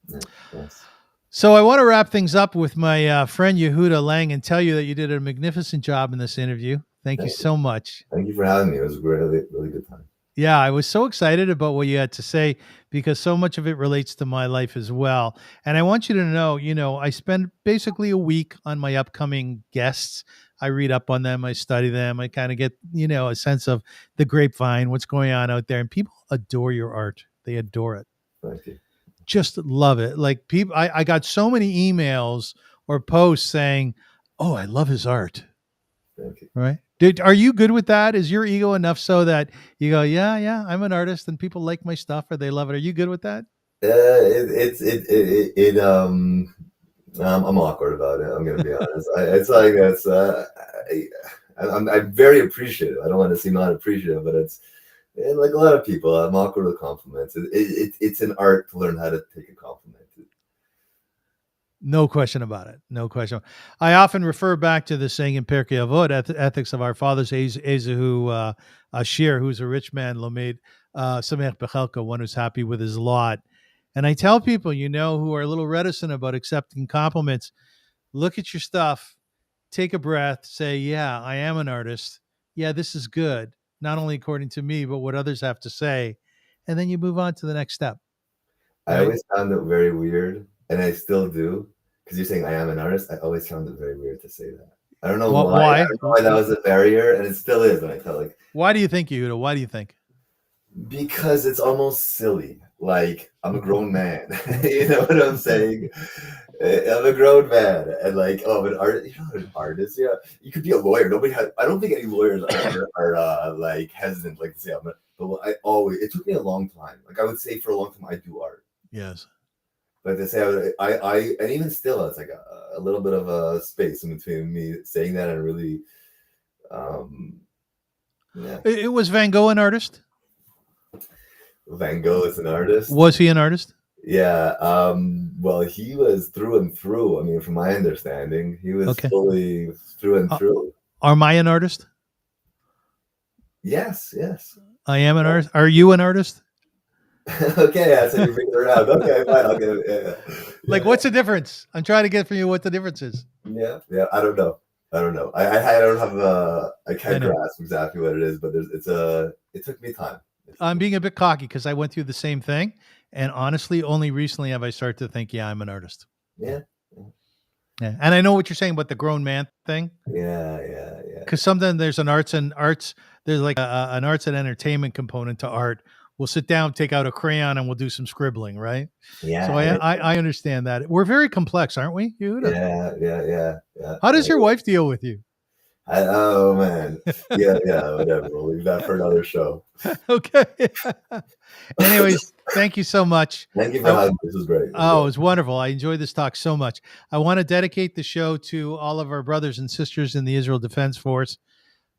S2: yeah, yes.
S1: So I want to wrap things up with my friend Yehuda Lang and tell you that you did a magnificent job in this interview. Thank you so much.
S2: Thank you for having me. It was a really, really good time.
S1: Yeah, I was so excited about what you had to say because so much of it relates to my life as well. And I want you to know, I spend basically a week on my upcoming guests. I read up on them, I study them, I kind of get, a sense of the grapevine, what's going on out there. And people adore your art. They adore it.
S2: Thank you.
S1: Just love it. Like people, I got so many emails or posts saying, "Oh, I love his art."
S2: Thank you.
S1: Right? Are you good with that? Is your ego enough so that you go, yeah, I'm an artist and people like my stuff or they love it? Are you good with that?
S2: I'm awkward about it. I'm gonna be honest. It's like that's I'm very appreciative. I don't want to seem not appreciative, but it's like a lot of people. I'm awkward with compliments. It's an art to learn how to take a compliment.
S1: No question about it. No question. I often refer back to the saying in Pirkei Avot, ethics of our fathers, Ezehu Ashir, who's a rich man, Lomed Samech Bechelka, one who's happy with his lot. And I tell people, who are a little reticent about accepting compliments, look at your stuff, take a breath, say, yeah, I am an artist. Yeah, this is good. Not only according to me, but what others have to say. And then you move on to the next step.
S2: I
S1: Right?
S2: always found it very weird, and I still do, because you're saying I am an artist. I always found it very weird to say that. I don't know why. I don't know why that was a barrier, and it still is. And I felt like,
S1: why do you think, Yehuda? Why do you think?
S2: Because it's almost silly. Like, I'm a grown man. You know what I'm saying? I'm a grown man, and like, oh, an artist. Yeah, you could be a lawyer. I don't think any lawyers are like hesitant, like to say I'm. But it took me a long time. Like I would say for a long time, I do art.
S1: Yes.
S2: But to say and even still, it's like a little bit of a space in between me saying that and really, yeah.
S1: It was Van Gogh an artist?
S2: Van Gogh is an artist.
S1: Was he an artist?
S2: Yeah. Well, he was through and through. I mean, from my understanding, he was fully through and through.
S1: Am I an artist?
S2: Yes.
S1: I am an artist. Are you an artist?
S2: Okay, yeah, so you bring it around. Okay, fine. I'll get it. Yeah.
S1: Like, what's the difference? I'm trying to get from you what the difference is.
S2: Yeah. I don't know. I don't have I can't grasp exactly what it is, but it took me time.
S1: I'm being a bit cocky because I went through the same thing, and honestly, only recently have I started to think, yeah, I'm an artist.
S2: Yeah.
S1: And I know what you're saying about the grown man thing.
S2: Yeah.
S1: Because sometimes there's an arts. There's like an arts and entertainment component to art. We'll sit down, take out a crayon, and we'll do some scribbling, right?
S2: Yeah.
S1: So I understand that. We're very complex, aren't we, Yehuda?
S2: Yeah.
S1: How does your wife deal with you?
S2: Oh man, yeah, whatever. We'll leave that for another show.
S1: Okay. Anyways, thank you so much.
S2: Thank you for having me. This was great.
S1: It was wonderful. I enjoyed this talk so much. I want to dedicate the show to all of our brothers and sisters in the Israel Defense Force.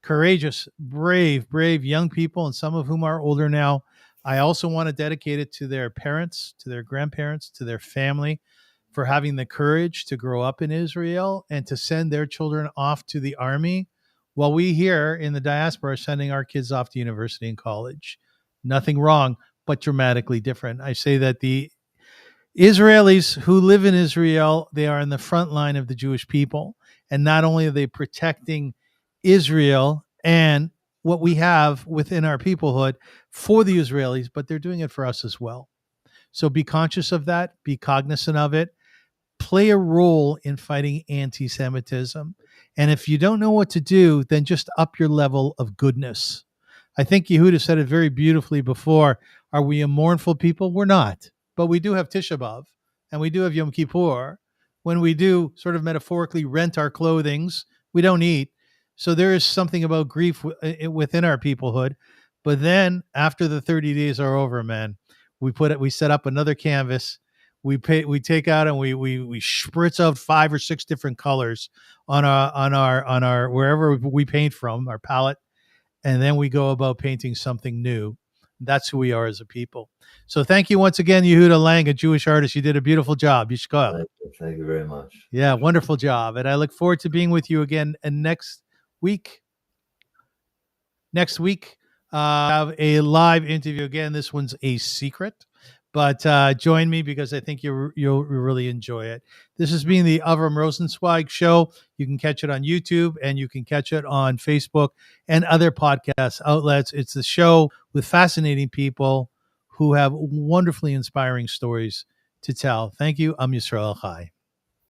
S1: Courageous, brave young people, and some of whom are older now. I also want to dedicate it to their parents, to their grandparents, to their family, for having the courage to grow up in Israel and to send their children off to the army, while we here in the diaspora are sending our kids off to university and college. Nothing wrong, but dramatically different. I say that the Israelis who live in Israel, they are in the front line of the Jewish people. And not only are they protecting Israel and what we have within our peoplehood for the Israelis, but they're doing it for us as well. So be conscious of that, be cognizant of it, play a role in fighting anti-Semitism. And if you don't know what to do, then just up your level of goodness. I think Yehuda said it very beautifully before. Are we a mournful people? We're not. But we do have Tisha B'Av, and we do have Yom Kippur. When we do sort of metaphorically rent our clothings, we don't eat. So there is something about grief within our peoplehood. But then after the 30 days are over, man, we set up another canvas. we take out and we spritz out 5 or 6 different colors on our wherever we paint from, our palette, and then we go about painting something new. That's who we are as a people. So thank you once again, Yehuda Lang, a Jewish artist. You did a beautiful job. Yishkoch.
S2: Thank you very much.
S1: Yeah, wonderful job. And I look forward to being with you again next week. Next week, have a live interview again. This one's a secret, but join me because I think you'll really enjoy it. This has been the Avrum Rosensweig Show. You can catch it on YouTube and you can catch it on Facebook and other podcast outlets. It's the show with fascinating people who have wonderfully inspiring stories to tell. Thank you. I'm Yisrael Chai.